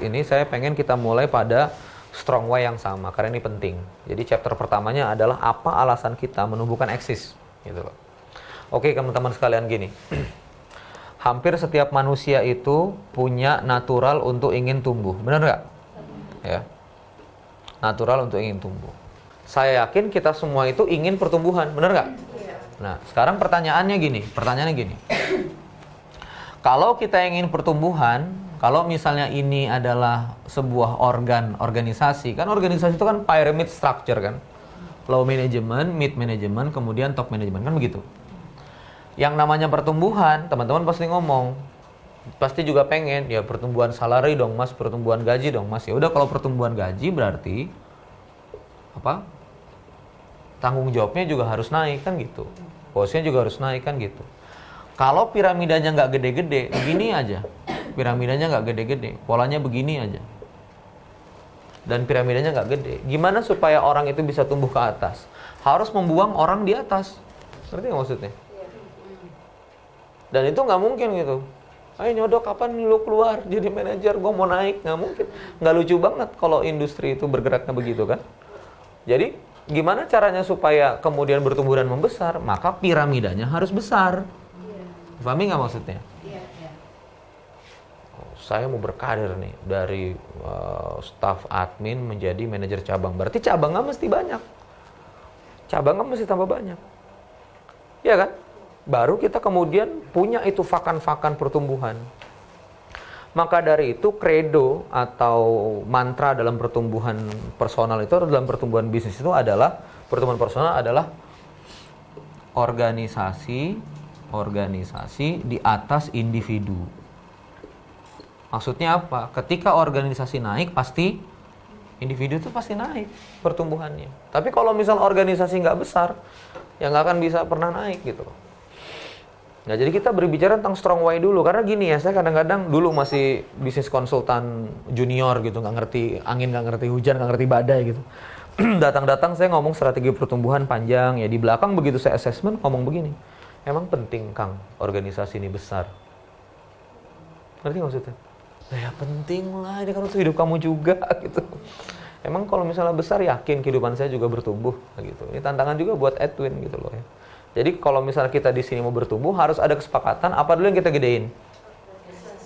podcast ini saya pengen kita mulai pada strong why yang sama, karena ini penting. Jadi chapter pertamanya adalah apa alasan kita menumbuhkan eksis, gitu loh. Oke teman-teman sekalian, gini. Hampir setiap manusia itu punya natural untuk ingin tumbuh, benar nggak? Ya, natural untuk ingin tumbuh. Saya yakin kita semua itu ingin pertumbuhan, benar nggak? Nah, sekarang pertanyaannya gini. Kalau kita ingin pertumbuhan, kalau misalnya ini adalah sebuah organisasi, kan organisasi itu kan pyramid structure kan, low management, mid management, kemudian top management, kan begitu. Yang namanya pertumbuhan, teman-teman pasti ngomong, pasti juga pengen, ya pertumbuhan salary dong mas, pertumbuhan gaji dong mas. Ya udah, kalau pertumbuhan gaji berarti apa? Tanggung jawabnya juga harus naik kan gitu. Posnya juga harus naik kan gitu. Kalau piramidanya nggak gede-gede, begini aja. Piramidanya nggak gede-gede, polanya begini aja. Dan piramidanya nggak gede. Gimana supaya orang itu bisa tumbuh ke atas? Harus membuang orang di atas. Ngerti nggak maksudnya? Dan itu nggak mungkin gitu. Ayo nyodok, kapan lu keluar jadi manajer, gue mau naik. Nggak mungkin. Nggak lucu banget kalau industri itu bergeraknya begitu kan. Jadi gimana caranya supaya kemudian bertumbuh dan membesar? Maka piramidanya harus besar. Pahami nggak maksudnya? Saya mau berkarir nih dari staff admin menjadi manajer cabang. Berarti cabangnya mesti banyak. Cabangnya mesti tambah banyak. Iya kan? Baru kita kemudian punya itu fakan-fakan pertumbuhan. Maka dari itu credo atau mantra dalam pertumbuhan personal itu, dalam pertumbuhan bisnis itu adalah, pertumbuhan personal adalah organisasi di atas individu. Maksudnya apa? Ketika organisasi naik, pasti individu itu pasti naik pertumbuhannya. Tapi kalau misal organisasi nggak besar, ya nggak akan bisa pernah naik gitu loh. Nah, jadi kita berbicara tentang strong why dulu. Karena gini ya, saya kadang-kadang dulu masih bisnis konsultan junior gitu, nggak ngerti angin, nggak ngerti hujan, nggak ngerti badai gitu. Datang-datang saya ngomong strategi pertumbuhan panjang, ya di belakang begitu saya assessment ngomong begini. Emang penting Kang organisasi ini besar? Ngerti maksudnya? Ya penting lah, ini kan untuk hidup kamu juga gitu. Emang kalau misalnya besar, yakin kehidupan saya juga bertumbuh gitu. Ini tantangan juga buat Edwin gitu loh ya. Jadi kalau misalnya kita di sini mau bertumbuh, harus ada kesepakatan apa dulu yang kita gedein?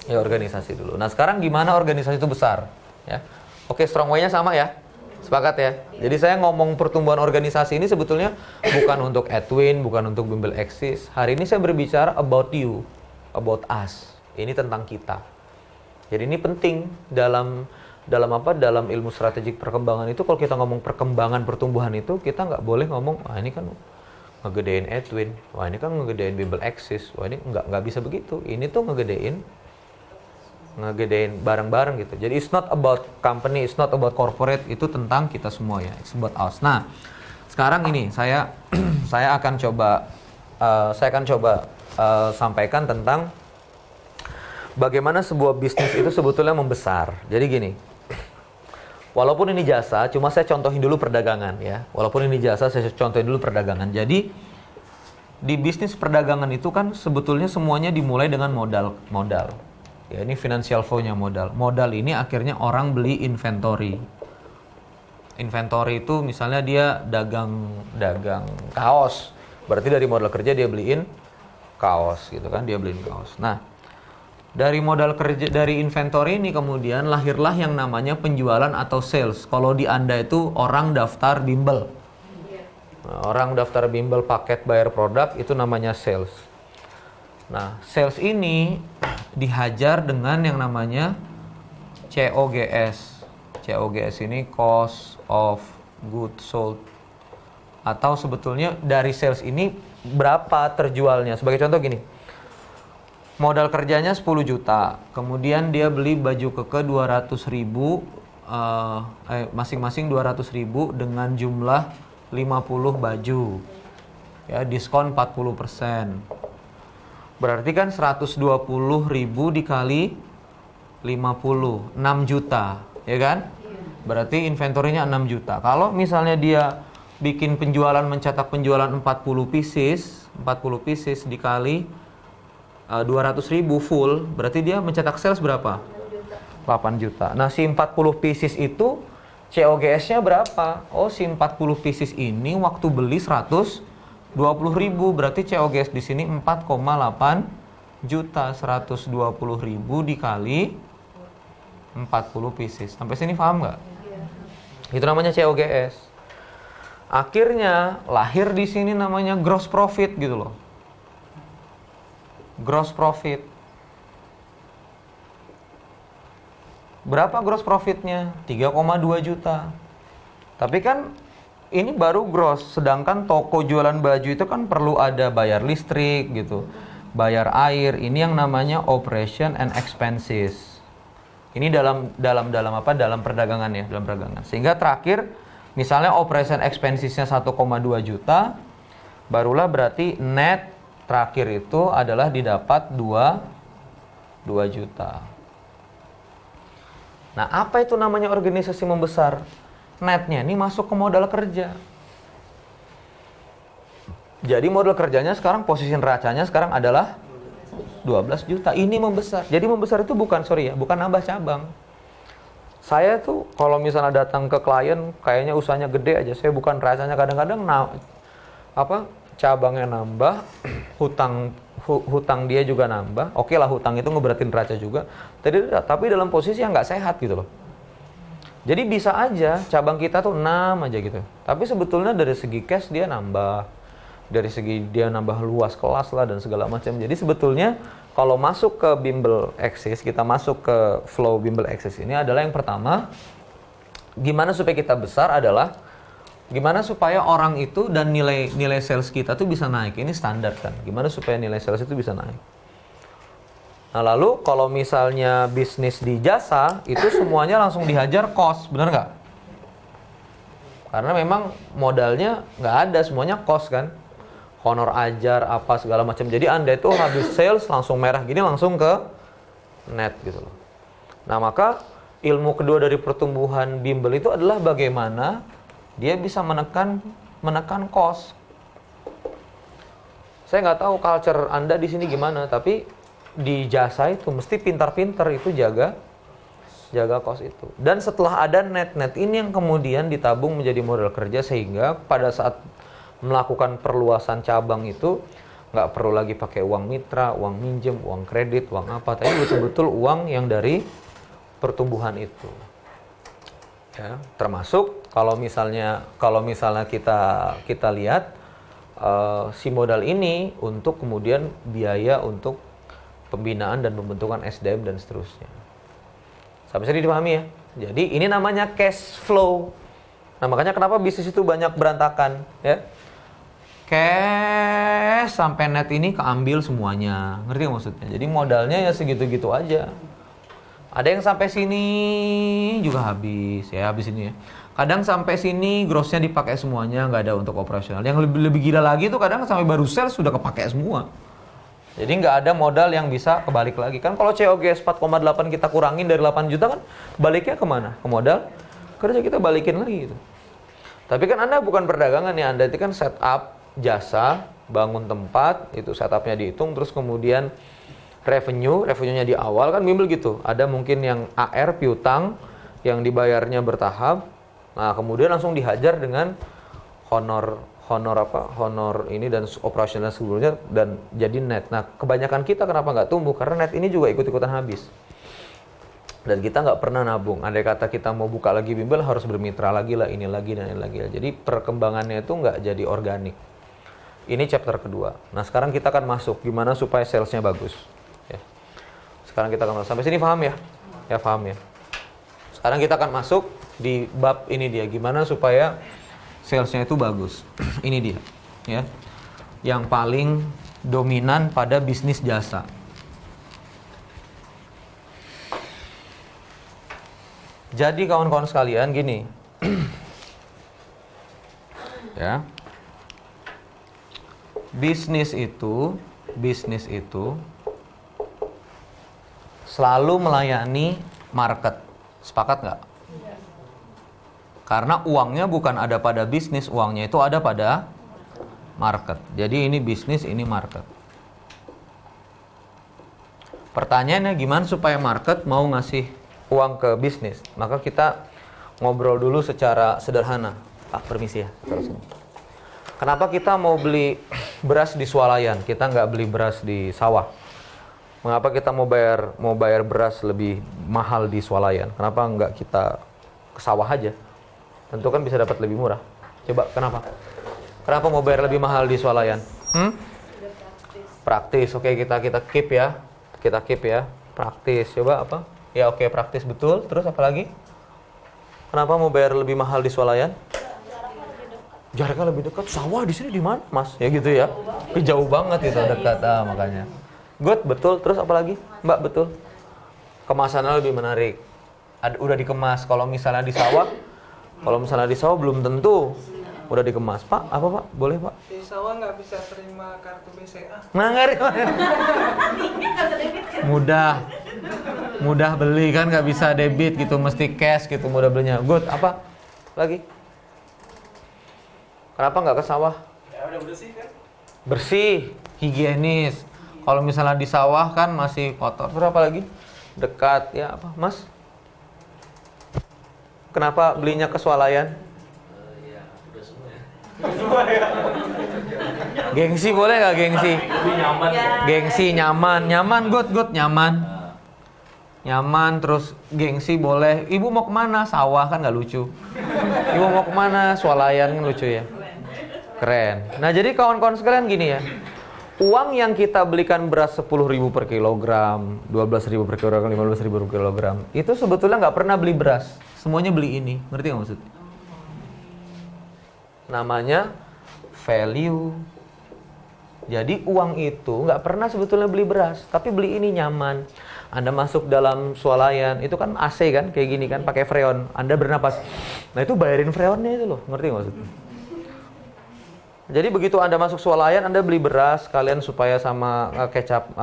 Ya organisasi dulu. Nah sekarang gimana organisasi itu besar? Ya, oke, strong way-nya sama ya? Sepakat ya? Jadi saya ngomong pertumbuhan organisasi ini sebetulnya bukan untuk Edwin, bukan untuk Bimbel Eksis. Hari ini saya berbicara about you, about us. Ini tentang kita. Jadi ini penting dalam ilmu strategik perkembangan itu. Kalau kita ngomong perkembangan pertumbuhan itu, kita nggak boleh ngomong, wah ini kan ngegedein Edwin, wah ini kan ngegedein Bimbel Eksis, wah ini nggak bisa begitu. Ini tuh ngegedein bareng-bareng gitu. Jadi it's not about company, it's not about corporate, itu tentang kita semua ya, it's about us. Nah, sekarang ini saya akan coba sampaikan tentang bagaimana sebuah bisnis itu sebetulnya membesar. Jadi gini, walaupun ini jasa, cuma saya contohin dulu perdagangan ya. Walaupun ini jasa, saya contohin dulu perdagangan. Jadi di bisnis perdagangan itu kan sebetulnya semuanya dimulai dengan modal. Ya, ini financial flow-nya modal. Modal ini akhirnya orang beli inventory. Inventory itu misalnya dia dagang kaos. Berarti dari modal kerja dia beliin kaos gitu kan, dia beliin kaos. Nah, dari modal kerja, dari inventory ini kemudian lahirlah yang namanya penjualan atau sales. Kalau di Anda itu orang daftar bimbel. Nah, orang daftar bimbel paket bayar produk itu namanya sales. Nah, sales ini dihajar dengan yang namanya COGS. COGS ini cost of goods sold. Atau sebetulnya dari sales ini berapa terjualnya. Sebagai contoh gini. Modal kerjanya 10 juta, kemudian dia beli baju keke 200 ribu, masing-masing 200 ribu dengan jumlah 50 baju, ya diskon 40%. Berarti kan 120 ribu dikali 50, 6 juta, ya kan? Berarti inventorinya 6 juta. Kalau misalnya dia bikin penjualan, mencetak penjualan 40 pieces dikali 200 ribu full, berarti dia mencetak sales berapa? 8 juta. Nah, si 40 pieces itu COGS-nya berapa? Oh, si 40 pieces ini waktu beli 120.000, berarti COGS di sini 4,8 juta. 120.000 dikali 40 pieces. Sampai sini paham nggak? Itu namanya COGS. Akhirnya lahir di sini namanya gross profit gitu loh. Gross profit. Berapa gross profitnya? 3,2 juta. Tapi kan ini baru gross, sedangkan toko jualan baju itu kan perlu ada bayar listrik gitu, bayar air. Ini yang namanya operation and expenses. Ini dalam apa? Dalam perdagangan ya, dalam perdagangan. Sehingga terakhir misalnya operation expensesnya 1,2 juta, barulah berarti net terakhir itu adalah didapat 2 juta. Nah, apa itu namanya organisasi membesar? Netnya ini masuk ke modal kerja. Jadi modal kerjanya sekarang, posisi neracanya sekarang adalah 12 juta. Ini membesar. Jadi membesar itu bukan nambah cabang. Saya tuh kalau misalnya datang ke klien, kayaknya usahanya gede aja. Saya bukan neracanya, kadang-kadang cabangnya nambah, hutang dia juga nambah. Oke lah, hutang itu ngeberatin neraca juga. Tapi dalam posisi yang nggak sehat gitu loh. Jadi bisa aja cabang kita tuh 6 aja gitu. Tapi sebetulnya dari segi cash dia nambah. Dari segi dia nambah luas kelas lah dan segala macam. Jadi sebetulnya kalau masuk ke Bimbel Axis, kita masuk ke flow Bimbel Axis ini adalah yang pertama, gimana supaya kita besar adalah gimana supaya orang itu dan nilai sales kita tuh bisa naik. Ini standar kan. Gimana supaya nilai sales itu bisa naik. Nah, lalu kalau misalnya bisnis di jasa, itu semuanya langsung dihajar cost, benar nggak? Karena memang modalnya nggak ada, semuanya cost kan. Honor ajar, apa segala macam. Jadi Anda itu habis sales langsung merah gini, langsung ke net gitu loh. Nah, maka ilmu kedua dari pertumbuhan bimbel itu adalah bagaimana dia bisa menekan cost. Saya nggak tahu culture Anda di sini gimana, tapi di jasa itu mesti pintar-pintar itu jaga cost itu. Dan setelah ada net ini yang kemudian ditabung menjadi modal kerja, sehingga pada saat melakukan perluasan cabang itu nggak perlu lagi pakai uang mitra, uang minjem, uang kredit, uang apa, tapi betul-betul uang yang dari pertumbuhan itu. Ya, termasuk kalau misalnya kita lihat si modal ini untuk kemudian biaya untuk pembinaan dan pembentukan SDM dan seterusnya. Sampai sini dipahami ya? Jadi ini namanya cash flow. Nah, makanya kenapa bisnis itu banyak berantakan ya? Cash sampai net ini keambil semuanya. Ngerti gak maksudnya? Jadi modalnya ya segitu-gitu aja. Ada yang sampai sini juga habis ini ya. Kadang sampai sini grossnya dipakai semuanya, nggak ada untuk operasional. Yang lebih gila lagi tuh kadang sampai baru sales sudah kepakai semua. Jadi nggak ada modal yang bisa kebalik lagi. Kan kalau COGS 4,8 kita kurangin dari 8 juta kan baliknya kemana? Ke modal kerja, kita balikin lagi gitu. Tapi kan Anda bukan perdagangan ya, Anda itu kan setup jasa, bangun tempat, itu setupnya dihitung, terus kemudian revenue-nya di awal kan bimbel gitu. Ada mungkin yang AR piutang yang dibayarnya bertahap. Nah, kemudian langsung dihajar dengan honor ini dan operasional sebelumnya dan jadi net. Nah, kebanyakan kita kenapa nggak tumbuh? Karena net ini juga ikut-ikutan habis. Dan kita nggak pernah nabung. Andai kata kita mau buka lagi bimbel harus bermitra lagi lah, ini lagi dan ini lagi. Jadi perkembangannya itu nggak jadi organik. Ini chapter kedua. Nah, sekarang kita akan masuk gimana supaya salesnya bagus. Ya. Sekarang kita akan masuk. Sampai sini paham ya? Ya paham ya. Sekarang kita akan masuk di bab ini dia, gimana supaya salesnya itu bagus. Ini dia, ya, yang paling dominan pada bisnis jasa. Jadi kawan-kawan sekalian gini, ya, bisnis itu selalu melayani market. Sepakat nggak? Karena uangnya bukan ada pada bisnis, uangnya itu ada pada market. Jadi ini bisnis, ini market. Pertanyaannya gimana supaya market mau ngasih uang ke bisnis, maka kita ngobrol dulu secara sederhana. Pak, permisi ya. Kenapa kita mau beli beras di swalayan? Kita nggak beli beras di sawah. Mengapa kita mau bayar beras lebih mahal di swalayan? Kenapa nggak kita ke sawah aja? Tentu kan bisa dapat lebih murah. Coba kenapa? Kenapa mau bayar lebih mahal di swalayan? Praktis. Oke, kita keep ya. Kita keep ya. Praktis. Coba apa? Ya oke, praktis betul. Terus apa lagi? Kenapa mau bayar lebih mahal di swalayan? Jaraknya lebih dekat. Sawah di sini di mana, Mas? Ya gitu ya. Jauh banget itu dekat, makanya. Good, betul. Terus apa lagi? Mbak, betul. Kemasannya lebih menarik. Udah dikemas. Kalau misalnya di sawah belum tentu udah dikemas. Pak, apa Pak? Boleh Pak? Di sawah nggak bisa terima kartu BCA. Nah, mudah beli kan, nggak bisa debit gitu, mesti cash gitu mudah belinya. Good, apa lagi? Kenapa nggak ke sawah? Ya udah bersih kan? Bersih, higienis. Kalau misalnya di sawah kan masih kotor. Terus apa lagi? Dekat, ya apa, Mas? Kenapa belinya ke swalayan? Ya, udah semua ya. Gengsi boleh nggak gengsi? Nyaman. Gengsi nyaman, good, nyaman. Terus gengsi boleh. Ibu mau kemana? Sawah kan nggak lucu. Ibu mau kemana? Swalayan kan lucu ya. Keren. Nah jadi kawan-kawan sekalian gini ya. Uang yang kita belikan beras 10.000 per kilogram, 12.000 per kilogram, 15.000 per kilogram, itu sebetulnya nggak pernah beli beras. Semuanya beli ini. Ngerti nggak maksudnya? Namanya value. Jadi uang itu nggak pernah sebetulnya beli beras, tapi beli ini nyaman. Anda masuk dalam swalayan, itu kan AC kan, kayak gini kan, pakai freon. Anda bernapas. Nah itu bayarin freonnya itu loh, ngerti nggak maksudnya? Jadi begitu Anda masuk swalayan, Anda beli beras sekalian supaya sama kecap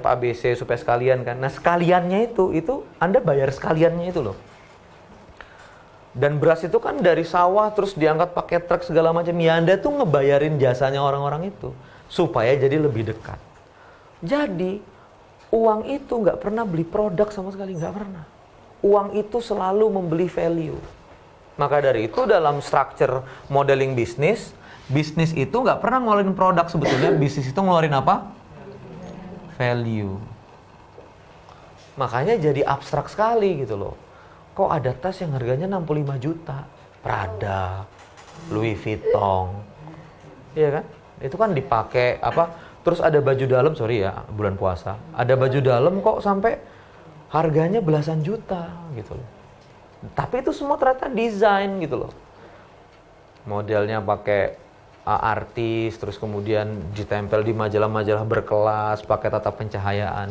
ABC supaya sekalian kan. Nah sekaliannya itu Anda bayar sekaliannya itu loh. Dan beras itu kan dari sawah terus diangkat pakai truk segala macam. Ya Anda tuh ngebayarin jasanya orang-orang itu supaya jadi lebih dekat. Jadi uang itu nggak pernah beli produk sama sekali, nggak pernah. Uang itu selalu membeli value. Maka dari itu dalam structure modeling bisnis itu nggak pernah ngeluarin produk sebetulnya. Bisnis itu ngeluarin apa? Value. Makanya jadi abstrak sekali gitu loh. Kok ada tas yang harganya 65 juta? Prada, Louis Vuitton. Iya kan? Itu kan dipakai apa? Terus ada baju dalam, sorry ya, bulan puasa. Ada baju dalam kok sampai harganya belasan juta gitu loh. Tapi itu semua ternyata desain gitu loh. Modelnya pakai artis, terus kemudian ditempel di majalah-majalah berkelas, pakai tata pencahayaan.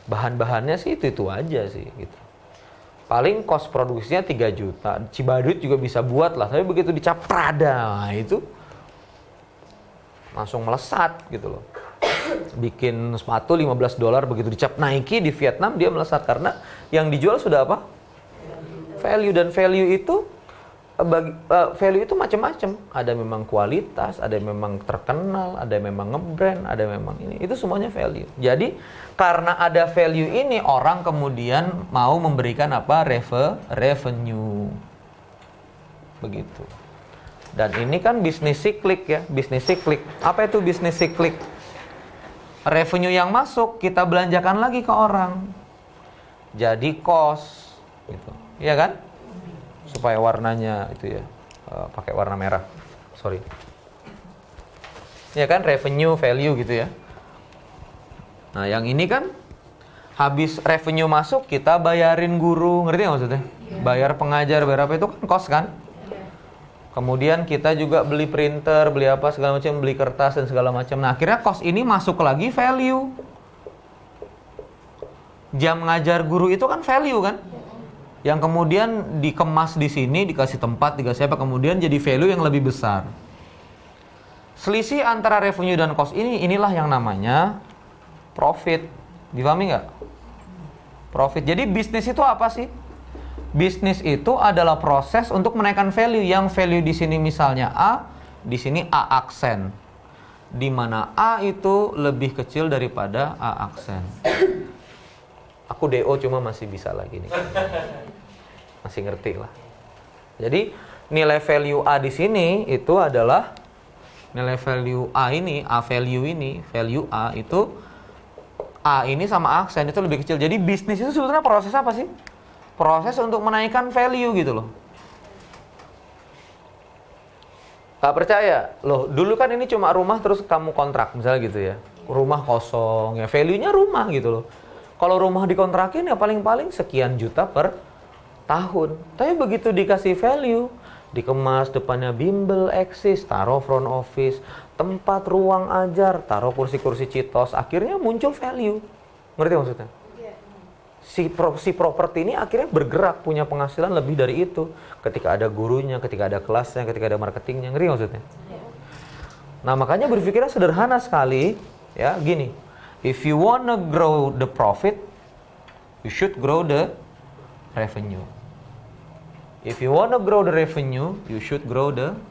Bahan-bahannya sih itu aja sih gitu. Paling cost produksinya 3 juta. Cibadut juga bisa buat lah, tapi begitu dicap Prada, nah itu langsung melesat gitu loh. Bikin sepatu $15, begitu dicap Nike di Vietnam dia melesat karena yang dijual sudah apa? Value. Dan value itu value itu macam-macam. Ada memang kualitas, ada memang terkenal, ada memang ngebrand, ada memang ini. Itu semuanya value. Jadi karena ada value ini orang kemudian mau memberikan apa? Revenue. Begitu. Dan ini kan bisnis siklik ya, bisnis siklik. Apa itu bisnis siklik? Revenue yang masuk kita belanjakan lagi ke orang. Jadi cost gitu. Iya kan? Supaya warnanya itu ya pakai warna merah. Sorry. Ya kan revenue value gitu ya. Nah, yang ini kan habis revenue masuk kita bayarin guru, ngerti nggak maksudnya? Bayar pengajar, bayar apa itu kan cost kan? Kemudian kita juga beli printer, beli apa segala macam, beli kertas dan segala macam. Nah, akhirnya cost ini masuk lagi value. Jam ngajar guru itu kan value kan? Yang kemudian dikemas di sini, dikasih tempat, dikasih apa, kemudian jadi value yang lebih besar. Selisih antara revenue dan cost inilah yang namanya profit. Dipahami nggak? Profit. Jadi bisnis itu apa sih? Bisnis itu adalah proses untuk menaikkan value. Yang value di sini misalnya A, di sini A aksen. Di mana A itu lebih kecil daripada A aksen. Aku DO cuma masih bisa lagi nih. Masih ngerti lah. Jadi nilai value A di sini itu adalah nilai value A ini, value A itu A ini sama aksen itu lebih kecil. Jadi bisnis itu sebetulnya proses apa sih? Proses untuk menaikkan value gitu loh. Gak percaya? Loh, dulu kan ini cuma rumah terus kamu kontrak misalnya gitu ya. Rumah kosong ya, value-nya rumah gitu loh. Kalau rumah dikontrakin ya paling-paling sekian juta per tahun. Tapi begitu dikasih value, dikemas depannya bimbel, eksis, taruh front office, tempat ruang ajar, taruh kursi-kursi citos, akhirnya muncul value. Ngerti maksudnya? Si properti ini akhirnya bergerak, punya penghasilan lebih dari itu. Ketika ada gurunya, ketika ada kelasnya, ketika ada marketingnya. Ngerti maksudnya? Nah makanya berpikirnya sederhana sekali. Ya gini. If you wanna grow the profit, you should grow the revenue. If you wanna grow the revenue, you should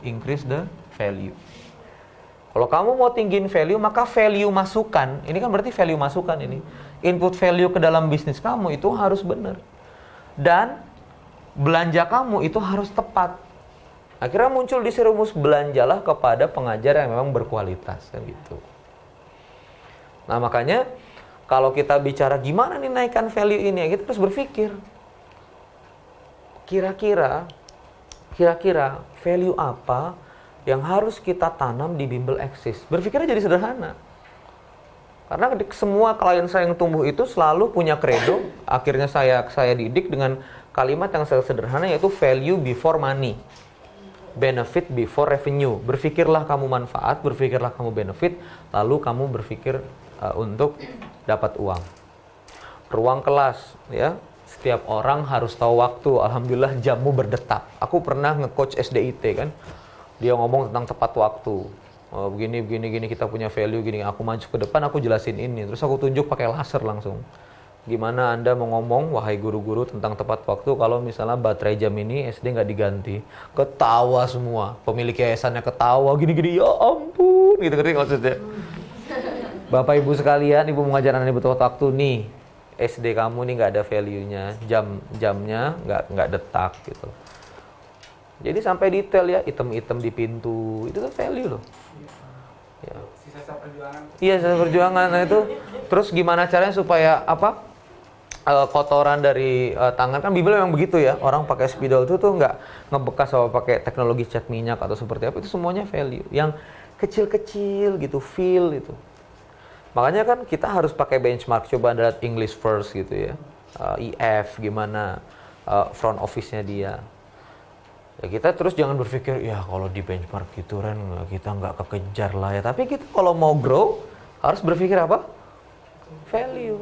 increase the value. Kalau kamu mau tinggiin value, maka value masukan, ini kan berarti value masukan ini. Input value ke dalam bisnis kamu itu harus benar. Dan belanja kamu itu harus tepat. Akhirnya muncul di rumus belanjalah kepada pengajar yang memang berkualitas kan gitu. Nah makanya kalau kita bicara gimana nih naikkan value ini, kita terus berpikir kira-kira value apa yang harus kita tanam di bimbel eksis. Berpikirnya jadi sederhana. Karena semua klien saya yang tumbuh itu selalu punya credo. Akhirnya saya didik dengan kalimat yang sederhana, yaitu value before money, benefit before revenue. Berpikirlah kamu manfaat, berpikirlah kamu benefit, lalu kamu berpikir untuk dapat uang. Ruang kelas, ya, setiap orang harus tahu waktu. Alhamdulillah jammu berdetak. Aku pernah nge-coach SDIT kan, dia ngomong tentang tepat waktu. Begini kita punya value gini. Aku maju ke depan, aku jelasin ini, terus aku tunjuk pakai laser langsung. Gimana Anda mau ngomong, wahai guru-guru, tentang tepat waktu kalau misalnya baterai jam ini SD nggak diganti? Ketawa semua, pemilik yayasannya ketawa, gini-gini, ya ampun, gitu ngerti maksudnya. Bapak ibu sekalian, ibu mengajar anak ibu tepat waktu nih, SD kamu nih nggak ada value-nya, jamnya nggak detak gitu. Jadi sampai detail ya, item-item di pintu, itu tuh value loh. Ya. Sisa perjuangan. Iya, sisa perjuangan. Nah itu, terus gimana caranya supaya apa? Kotoran dari tangan, kan Bimbel memang begitu ya. Orang pakai spidol itu tuh nggak ngebekas sama pakai teknologi cat minyak atau seperti apa. Itu semuanya value. Yang kecil-kecil gitu, feel itu. Makanya kan kita harus pakai benchmark. Coba Anda lihat English first gitu ya. EF gimana front office-nya dia. Ya kita terus jangan berpikir, ya kalau di benchmark gitu kan kita nggak kekejar lah ya. Tapi kita kalau mau grow harus berpikir apa? Value.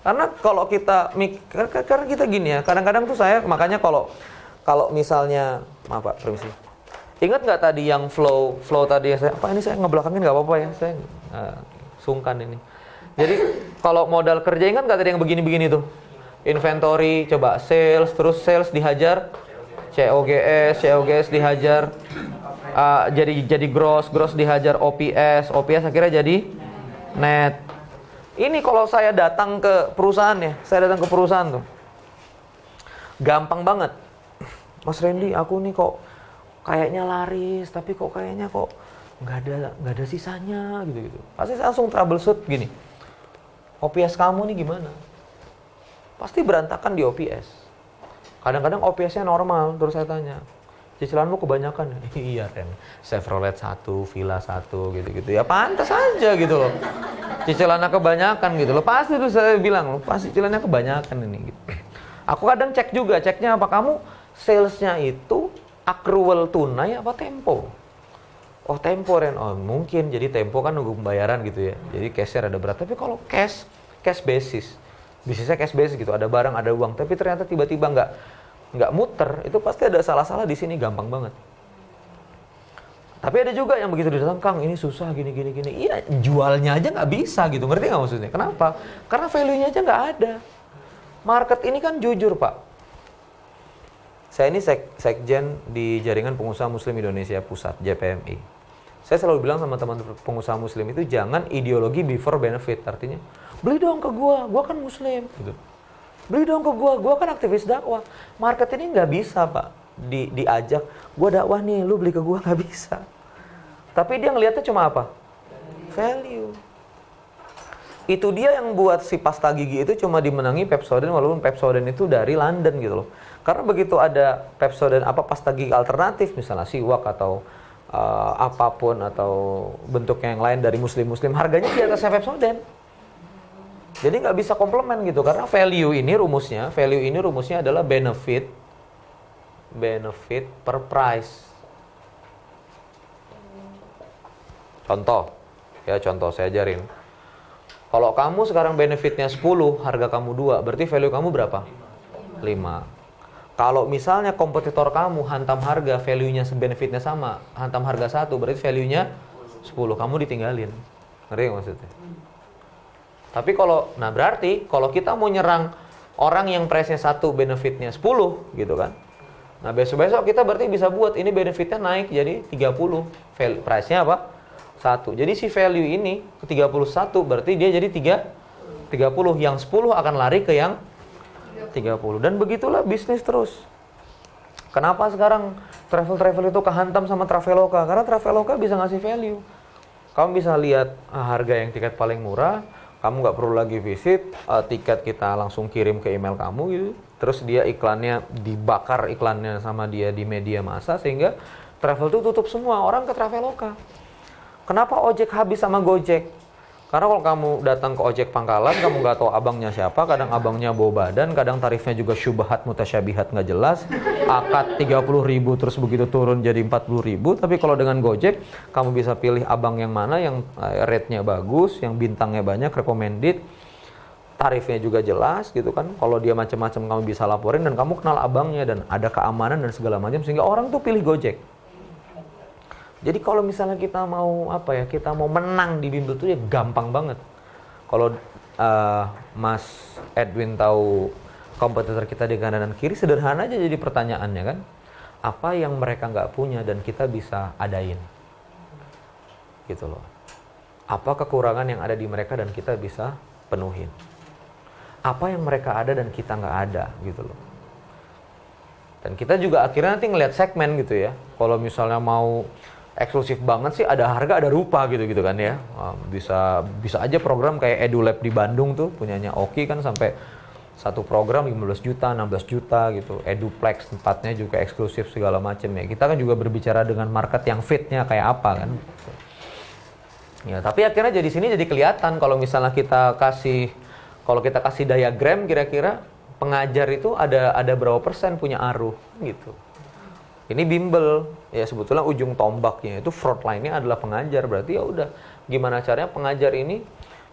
Karena kalau kita karena kita gini ya, kadang-kadang tuh saya makanya kalau misalnya, maaf Pak, permisi. Ingat nggak tadi yang flow tadi ya, ini saya ngebelakangin nggak apa-apa ya, saya sungkan ini. Jadi kalau modal kerja, ingat nggak tadi yang begini-begini tuh? Inventory, coba sales, terus sales dihajar COGS dihajar, jadi gross dihajar OPS akhirnya jadi net. Ini kalau saya datang ke perusahaan ya, tuh gampang banget. Mas Randy, aku nih kok kayaknya laris, tapi kok kayaknya kok nggak ada sisanya gitu. Pasti saya langsung troubleshoot gini. OPS kamu nih gimana? Pasti berantakan di OPS. Kadang-kadang OPS-nya normal, terus saya tanya, cicilanmu kebanyakan? Iya Ren, Chevrolet 1, Villa 1 gitu-gitu. Ya pantas aja gitu loh. Cicilannya kebanyakan gitu loh. Pasti tuh saya bilang, pasti cicilannya kebanyakan ini gitu. Aku kadang cek juga, ceknya apa kamu sales-nya itu accrual tunai apa tempo? Oh tempo Ren, oh mungkin jadi tempo kan nunggu pembayaran gitu ya. Jadi cash-nya ada berat, tapi kalau cash basis. Bisnisnya cash basis gitu, ada barang, ada uang, tapi ternyata tiba-tiba nggak muter, itu pasti ada salah-salah di sini, gampang banget. Tapi ada juga yang begitu datang, Kang, ini susah, gini. Iya, jualnya aja nggak bisa gitu, ngerti nggak maksudnya? Kenapa? Karena value-nya aja nggak ada. Market ini kan jujur, Pak. Saya ini sekjen di Jaringan Pengusaha Muslim Indonesia Pusat, JPMI. Saya selalu bilang sama teman pengusaha muslim itu jangan ideologi before benefit. Artinya, beli dong ke gua kan muslim. Gitu. Beli dong ke gua kan aktivis dakwah. Market ini nggak bisa, Pak, diajak, gua dakwah nih, lu beli ke gua, nggak bisa. Tapi dia ngelihatnya cuma apa? Value. Itu dia yang buat si pasta gigi itu cuma dimenangi Pepsodent, walaupun Pepsodent itu dari London gitu loh. Karena begitu ada Pepsodent pasta gigi alternatif, misalnya siwak atau apapun atau bentuknya yang lain dari muslim-muslim, harganya di atasnya Pepsodent. Jadi nggak bisa komplement gitu, karena value ini rumusnya adalah benefit per price. Contoh saya ajarin. Kalau kamu sekarang benefitnya 10, harga kamu 2, berarti value kamu berapa? 5. Kalau misalnya kompetitor kamu hantam harga, value-nya benefitnya sama, hantam harga 1, berarti value-nya 10, kamu ditinggalin. Ngerti nggak maksudnya? Tapi berarti kalau kita mau nyerang orang yang price-nya 1, benefitnya 10 gitu kan. Nah, besok-besok kita berarti bisa buat ini benefitnya naik jadi 30, price-nya apa? 1. Jadi si value ini ke 31, berarti dia jadi 30. Yang 10 akan lari ke yang 30. Dan begitulah bisnis terus. Kenapa sekarang travel itu kehantam sama Traveloka? Karena Traveloka bisa ngasih value. Kamu bisa lihat harga yang tiket paling murah, kamu nggak perlu lagi visit, tiket kita langsung kirim ke email kamu gitu. Terus dia iklannya dibakar iklannya sama dia di media massa, sehingga travel itu tutup semua, orang ke Traveloka. Kenapa ojek habis sama Gojek? Karena kalau kamu datang ke ojek pangkalan, kamu nggak tahu abangnya siapa, kadang abangnya bawa badan, kadang tarifnya juga syubhat mutasyabihat nggak jelas, akad 30.000 terus begitu turun jadi 40.000. Tapi kalau dengan Gojek, kamu bisa pilih abang yang mana yang rate-nya bagus, yang bintangnya banyak, recommended, tarifnya juga jelas gitu kan. Kalau dia macam-macam kamu bisa laporin dan kamu kenal abangnya dan ada keamanan dan segala macam, sehingga orang tuh pilih Gojek. Jadi kalau misalnya kita mau kita mau menang di bimbel itu ya gampang banget. Kalau Mas Edwin tahu kompetitor kita di kanan dan kiri, sederhana aja jadi pertanyaannya kan. Apa yang mereka nggak punya dan kita bisa adain? Gitu loh. Apa kekurangan yang ada di mereka dan kita bisa penuhin? Apa yang mereka ada dan kita nggak ada gitu loh. Dan kita juga akhirnya nanti ngelihat segmen gitu ya. Kalau misalnya mau eksklusif banget sih, ada harga ada rupa gitu kan ya. Bisa aja program kayak EduLab di Bandung tuh punyanya Oki kan, sampai satu program 15 juta 16 juta gitu. Eduplex tempatnya juga eksklusif segala macam ya. Kita kan juga berbicara dengan market yang fitnya kayak apa kan. Ya, tapi akhirnya jadi sini jadi kelihatan kalau misalnya kita kasih diagram kira-kira pengajar itu ada berapa persen punya aruh gitu. Ini bimbel, ya sebetulnya ujung tombaknya itu front line-nya adalah pengajar. Berarti ya udah, gimana caranya pengajar ini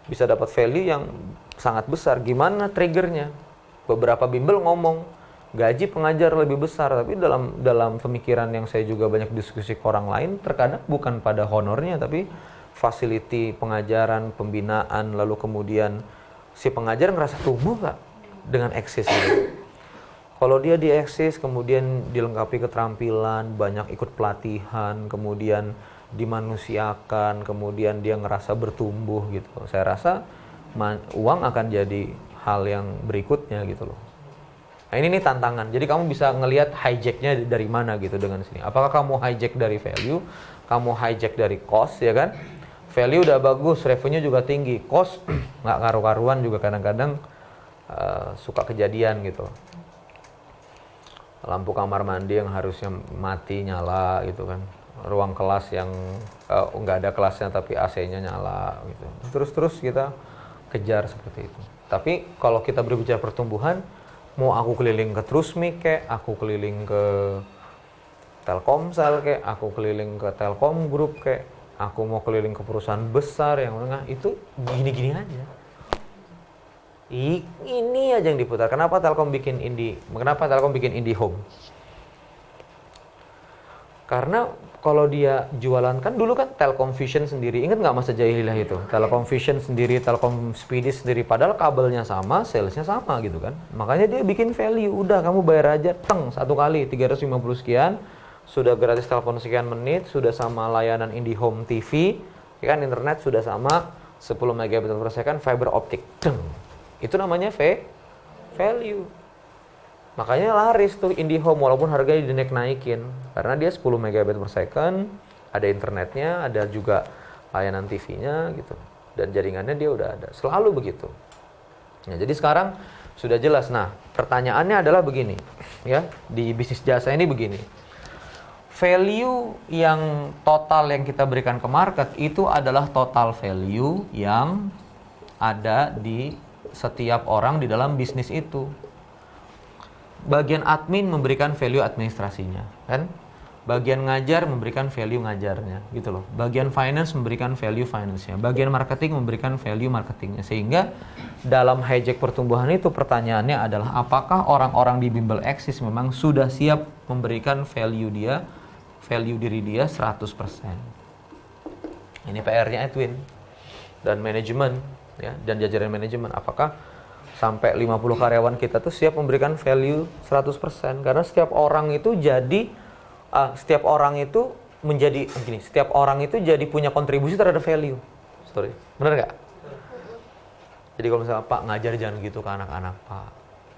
bisa dapat value yang sangat besar? Gimana triggernya? Beberapa bimbel ngomong gaji pengajar lebih besar, tapi dalam pemikiran yang saya juga banyak diskusi ke orang lain, terkadang bukan pada honornya, tapi facility pengajaran, pembinaan, lalu kemudian si pengajar ngerasa tumbuh nggak dengan eksis ini? Kalau dia dieksis, kemudian dilengkapi keterampilan, banyak ikut pelatihan, kemudian dimanusiakan, kemudian dia ngerasa bertumbuh gitu. Saya rasa uang akan jadi hal yang berikutnya gitu loh. Nah ini nih tantangan. Jadi kamu bisa ngelihat hijacknya dari mana gitu dengan sini. Apakah kamu hijack dari value, kamu hijack dari cost ya kan? Value udah bagus, revenue juga tinggi, cost nggak karu-karuan juga kadang-kadang suka kejadian gitu. Lampu kamar mandi yang harusnya mati nyala gitu kan, ruang kelas yang nggak ada kelasnya tapi AC-nya nyala gitu. Terus kita kejar seperti itu. Tapi kalau kita berbicara pertumbuhan, mau aku keliling ke Trusmi kek, aku keliling ke Telkomsel kek, aku keliling ke Telkom Group kek, aku mau keliling ke perusahaan besar yang menengah, itu gini-gini aja. Ini aja yang diputar. Kenapa Telkom bikin IndiHome? Karena kalau dia jualan kan dulu kan Telkom Vision sendiri. Ingat nggak masa jahiliyah itu? Telkom Vision sendiri, Telkom Speedy sendiri. Padahal kabelnya sama, salesnya sama gitu kan. Makanya dia bikin value. Udah kamu bayar aja, satu kali 350 sekian. sudah gratis telepon sekian menit, sudah sama layanan IndiHome TV, ya kan, internet sudah sama 10 megabit per second fiber optik. Deng. Itu namanya value. Makanya laris tuh IndiHome walaupun harganya dinaik-naikin karena dia 10 megabit per second, ada internetnya, ada juga layanan TV-nya gitu. Dan jaringannya dia udah ada. Selalu begitu. Nah, jadi sekarang sudah jelas. Nah, pertanyaannya adalah begini, ya. Di bisnis jasa ini begini. Value yang total yang kita berikan ke market itu adalah total value yang ada di setiap orang di dalam bisnis itu. Bagian admin memberikan value administrasinya, kan? Bagian ngajar memberikan value ngajarnya, gitu loh. Bagian finance memberikan value finance-nya. Bagian marketing memberikan value marketingnya. Sehingga dalam hijack pertumbuhan itu pertanyaannya adalah apakah orang-orang di Bimbel Axis memang sudah siap memberikan value diri dia 100%. Ini PR-nya Edwin dan manajemen, ya, dan jajaran manajemen. Apakah sampai 50 karyawan kita tuh siap memberikan value 100%? Karena setiap orang itu jadi punya kontribusi terhadap value. Sorry, bener nggak? Jadi kalau misalnya Pak ngajar jangan gitu ke anak-anak, Pak.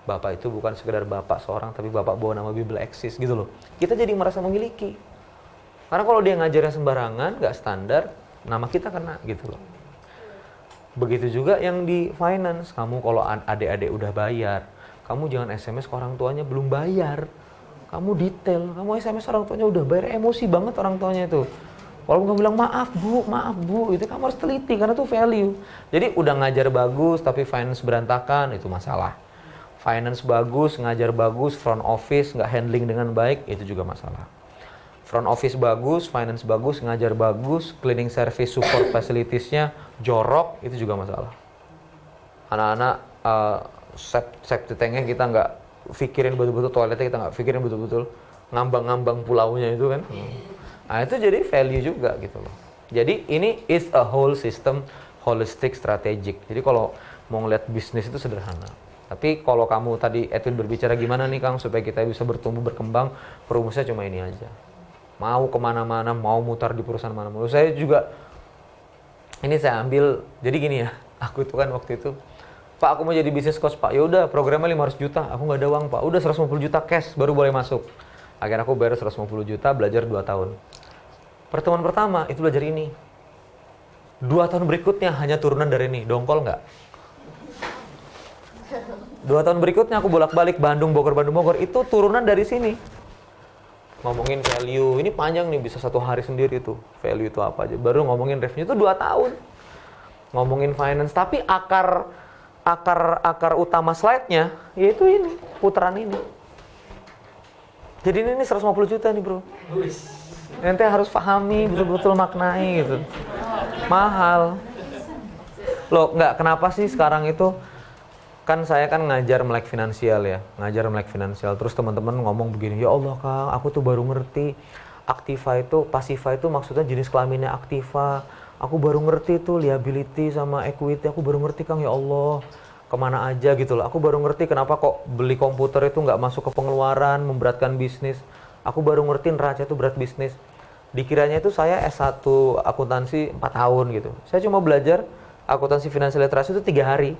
Bapak itu bukan sekedar bapak seorang, tapi bapak bawa nama Bimbel Axis gitu loh. Kita jadi merasa memiliki. Karena kalau dia ngajarnya sembarangan, nggak standar, nama kita kena gitu loh. Begitu juga yang di finance. Kamu kalau adik-adik udah bayar, kamu jangan SMS ke orang tuanya belum bayar. Kamu detail, kamu SMS orang tuanya udah bayar, emosi banget orang tuanya itu. Walaupun kamu bilang maaf bu, itu kamu harus teliti karena itu value. Jadi udah ngajar bagus tapi finance berantakan, itu masalah. Finance bagus, ngajar bagus, front office nggak handling dengan baik, itu juga masalah. Front office bagus, finance bagus, ngajar bagus, cleaning service support facilities-nya jorok, itu juga masalah. Anak-anak safety tank-nya kita nggak pikirin betul-betul, toiletnya kita nggak pikirin betul-betul, ngambang-ngambang pulaunya itu kan. Nah itu jadi value juga gitu loh. Jadi ini is a whole system, holistic, strategic. Jadi kalau mau ngeliat bisnis itu sederhana. Tapi kalau kamu tadi Edwin berbicara gimana nih Kang supaya kita bisa bertumbuh berkembang, perumusnya cuma ini aja. Mau kemana-mana, mau mutar di perusahaan mana-mana. Saya juga, ini saya ambil, jadi gini ya, aku itu kan waktu itu, Pak aku mau jadi bisnis coach Pak, yaudah programnya 500 juta, aku nggak ada uang Pak, udah 150 juta cash baru boleh masuk. Akhirnya aku bayar 150 juta, belajar 2 tahun. Pertemuan pertama itu belajar ini. 2 tahun berikutnya hanya turunan dari ini, dongkol nggak? 2 tahun berikutnya aku bolak-balik Bandung Bogor, itu turunan dari sini. Ngomongin value, ini panjang nih, bisa 1 hari sendiri tuh. Value itu apa aja. Baru ngomongin revenue itu 2 tahun. Ngomongin finance, tapi akar utama slide-nya yaitu ini, putaran ini. Jadi ini 150 juta nih, Bro. Nanti harus pahami, betul-betul maknai gitu. Mahal. Loh, enggak, kenapa sih sekarang itu kan saya kan ngajar melek finansial ya, terus teman-teman ngomong begini, ya Allah Kang, aku tuh baru ngerti pasiva itu maksudnya jenis kelaminnya aktiva, aku baru ngerti tuh liability sama equity, aku baru ngerti Kang, ya Allah, kemana aja gitu loh, aku baru ngerti kenapa kok beli komputer itu nggak masuk ke pengeluaran, memberatkan bisnis, aku baru ngerti neraca itu berat bisnis. Dikiranya itu saya S1 akuntansi 4 tahun gitu, saya cuma belajar akuntansi finansial literasi itu 3 hari.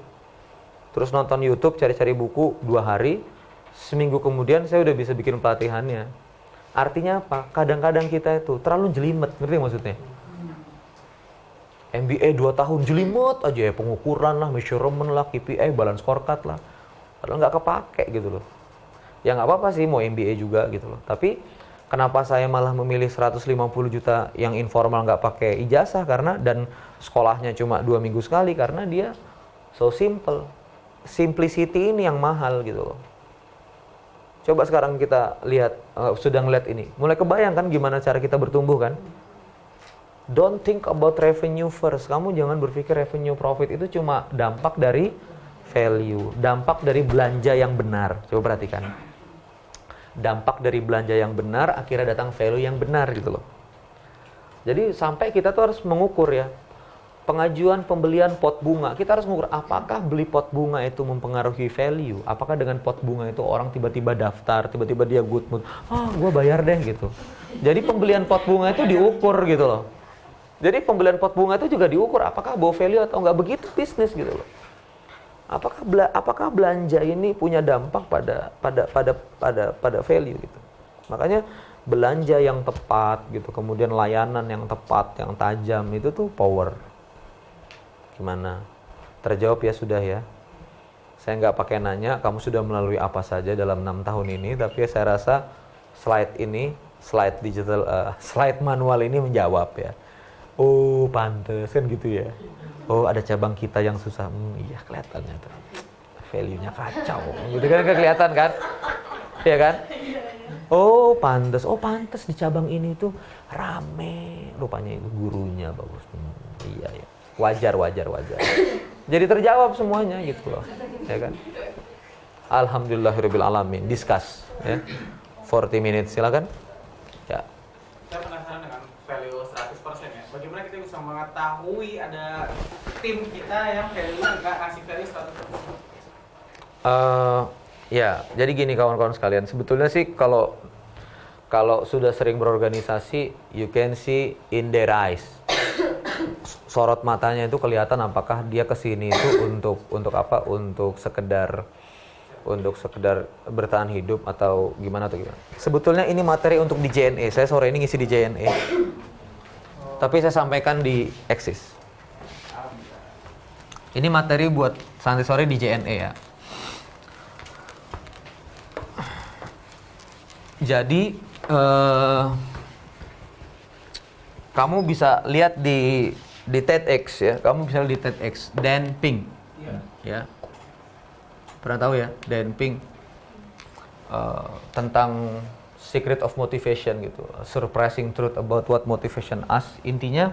Terus nonton YouTube, cari-cari buku 2 hari, seminggu kemudian saya udah bisa bikin pelatihannya. Artinya apa? Kadang-kadang kita itu terlalu jelimet, ngerti maksudnya? MBA 2 tahun jelimet aja ya, pengukuran lah, measurement lah, KPI, balance scorecard lah. Padahal nggak kepake gitu loh. Ya nggak apa-apa sih mau MBA juga gitu loh. Tapi kenapa saya malah memilih 150 juta yang informal nggak pakai ijazah dan sekolahnya cuma 2 minggu sekali karena dia so simple. Simplicity ini yang mahal gitu loh. Coba sekarang kita lihat, sudah ngeliat ini. Mulai kebayang kan gimana cara kita bertumbuh kan? Don't think about revenue first. Kamu jangan berpikir revenue profit itu cuma dampak dari value. Dampak dari belanja yang benar. Coba perhatikan. Dampak dari belanja yang benar, akhirnya datang value yang benar gitu loh. Jadi sampai kita tuh harus mengukur ya. pengajuan pembelian pot bunga, kita harus mengukur apakah beli pot bunga itu mempengaruhi value. Apakah dengan pot bunga itu orang tiba-tiba daftar, tiba-tiba dia good mood, gue bayar deh gitu. Jadi pembelian pot bunga itu diukur gitu loh. Jadi pembelian pot bunga itu juga diukur apakah bawa value atau enggak, begitu bisnis gitu loh. Apakah belanja ini punya dampak pada value gitu. Makanya belanja yang tepat gitu, kemudian layanan yang tepat, yang tajam itu tuh power. Gimana? Terjawab ya sudah ya. Saya nggak pakai nanya kamu sudah melalui apa saja dalam 6 tahun ini, tapi saya rasa slide digital, slide manual ini menjawab ya. Oh pantes kan gitu ya. Oh ada cabang kita yang susah, iya kelihatannya tuh value-nya kacau, gitu kan kelihatan kan? Iya kan? Oh pantes di cabang ini tuh rame, rupanya itu gurunya bagus. Iya ya. Wajar. Jadi terjawab semuanya gitu loh, ya kan? Alhamdulillahirabbil alamin. Discuss ya. 40 minutes silakan. Ya. Saya penasaran dengan value 100% ya. Bagaimana kita bisa mengetahui ada tim kita yang value-nya nggak ngasih value 100%? Ya, jadi gini kawan-kawan sekalian. Sebetulnya sih kalau sudah sering berorganisasi, you can see in their eyes. Sorot matanya itu kelihatan apakah dia kesini itu untuk apa? Untuk sekedar bertahan hidup atau gimana. Sebetulnya ini materi untuk di JNE. Saya sore ini ngisi di JNE. Tapi saya sampaikan di Eksis. Ini materi buat santai sore di JNE ya. Jadi kamu bisa lihat di TEDx ya, kamu bisa lihat di TEDx Dan Pink, ya, pernah tahu ya Dan Pink tentang Secret of Motivation gitu, surprising truth about what motivation us. Intinya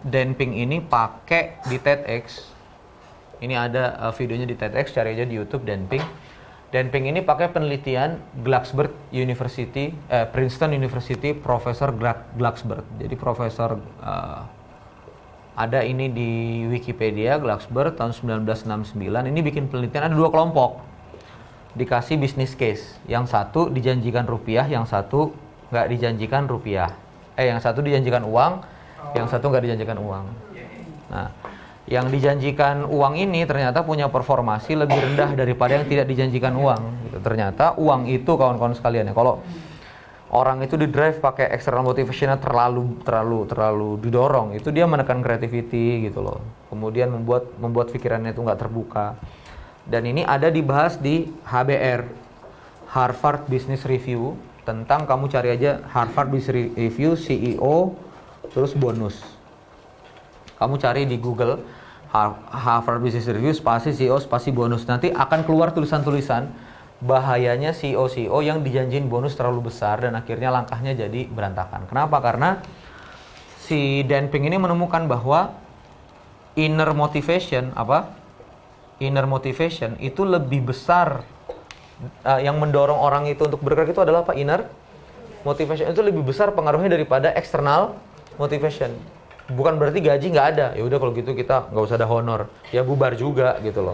Dan Pink ini pakai di TEDx, ini ada videonya di TEDx, cari aja di YouTube Dan Pink. Dan Pink ini pakai penelitian Princeton University, Profesor Glucksberg. Jadi profesor ada ini di Wikipedia, Glucksberg tahun 1969. Ini bikin penelitian, ada 2 kelompok. Dikasih business case. Yang satu dijanjikan rupiah, yang satu nggak dijanjikan rupiah. Yang satu dijanjikan uang, yang satu nggak dijanjikan uang. Nah, yang dijanjikan uang ini ternyata punya performasi lebih rendah daripada yang tidak dijanjikan uang. Gitu. Ternyata uang itu kawan-kawan sekalian ya, kalau orang itu di drive pakai external motivationnya terlalu didorong, itu dia menekan creativity gitu loh. Kemudian membuat pikirannya itu nggak terbuka. Dan ini ada dibahas di HBR, Harvard Business Review, tentang kamu cari aja Harvard Business Review CEO terus bonus. Kamu cari di Google Harvard Business Review spasi CEO spasi bonus, nanti akan keluar tulisan-tulisan bahayanya CEO yang dijanjiin bonus terlalu besar dan akhirnya langkahnya jadi berantakan. Kenapa? Karena si Dan Pink ini menemukan bahwa inner motivation itu lebih besar, yang mendorong orang itu untuk bergerak itu adalah apa? Inner motivation itu lebih besar pengaruhnya daripada external motivation. Bukan berarti gaji nggak ada, ya udah kalau gitu kita nggak usah ada honor, ya bubar juga gitu loh.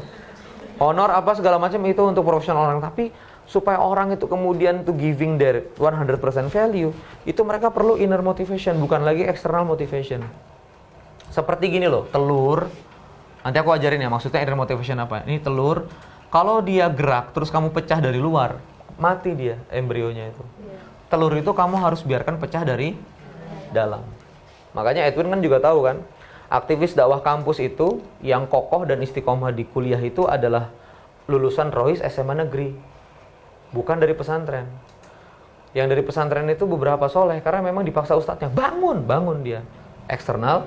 Honor apa segala macam itu untuk profesional orang, tapi supaya orang itu kemudian to giving their 100% value, itu mereka perlu inner motivation, bukan lagi external motivation. Seperti gini loh, telur, nanti aku ajarin ya maksudnya inner motivation apa. Ini telur, kalau dia gerak terus kamu pecah dari luar, mati dia embrionya itu. Telur itu kamu harus biarkan pecah dari dalam. Makanya Edwin kan juga tahu kan, aktivis dakwah kampus itu yang kokoh dan istiqomah di kuliah itu adalah lulusan Rohis SMA negeri, bukan dari pesantren. Yang dari pesantren itu beberapa soleh karena memang dipaksa ustadznya, bangun dia, external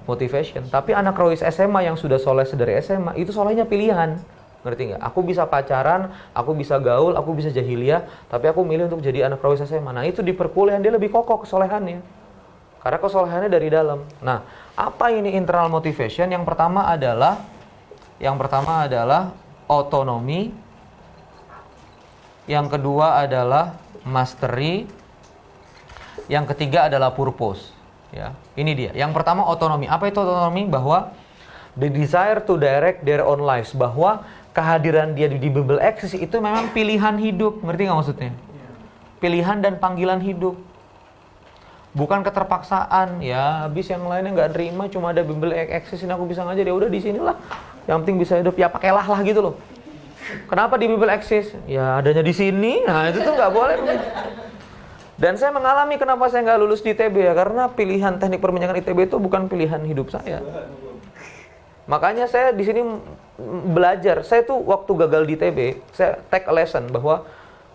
motivation. Tapi anak Rohis SMA yang sudah soleh dari SMA itu solehnya pilihan, ngerti nggak? Aku bisa pacaran, aku bisa gaul, aku bisa jahiliyah, tapi aku milih untuk jadi anak Rohis SMA. Nah itu di perkuliahan dia lebih kokoh kesolehannya. Karena kesolehannya dari dalam. Nah, apa ini internal motivation? Yang pertama adalah otonomi. Yang kedua adalah mastery. Yang ketiga adalah purpose. Ya, ini dia. Yang pertama otonomi. Apa itu otonomi? Bahwa the desire to direct their own lives. Bahwa kehadiran dia di Bible Access itu memang pilihan hidup. Ngerti nggak maksudnya? Pilihan dan panggilan hidup. Bukan keterpaksaan. Ya, habis yang lainnya nggak terima, cuma ada Bible Access ini aku bisa ngajar, ya udah di sinilah. Yang penting bisa hidup, ya pakailah lah gitu loh. Kenapa di Bible Access? Ya adanya di sini. Nah, itu tuh nggak boleh. Dan saya mengalami kenapa saya nggak lulus di ITB ya, karena pilihan teknik perminyakan ITB itu bukan pilihan hidup saya. Makanya saya di sini belajar. Saya tuh waktu gagal di ITB, saya take a lesson bahwa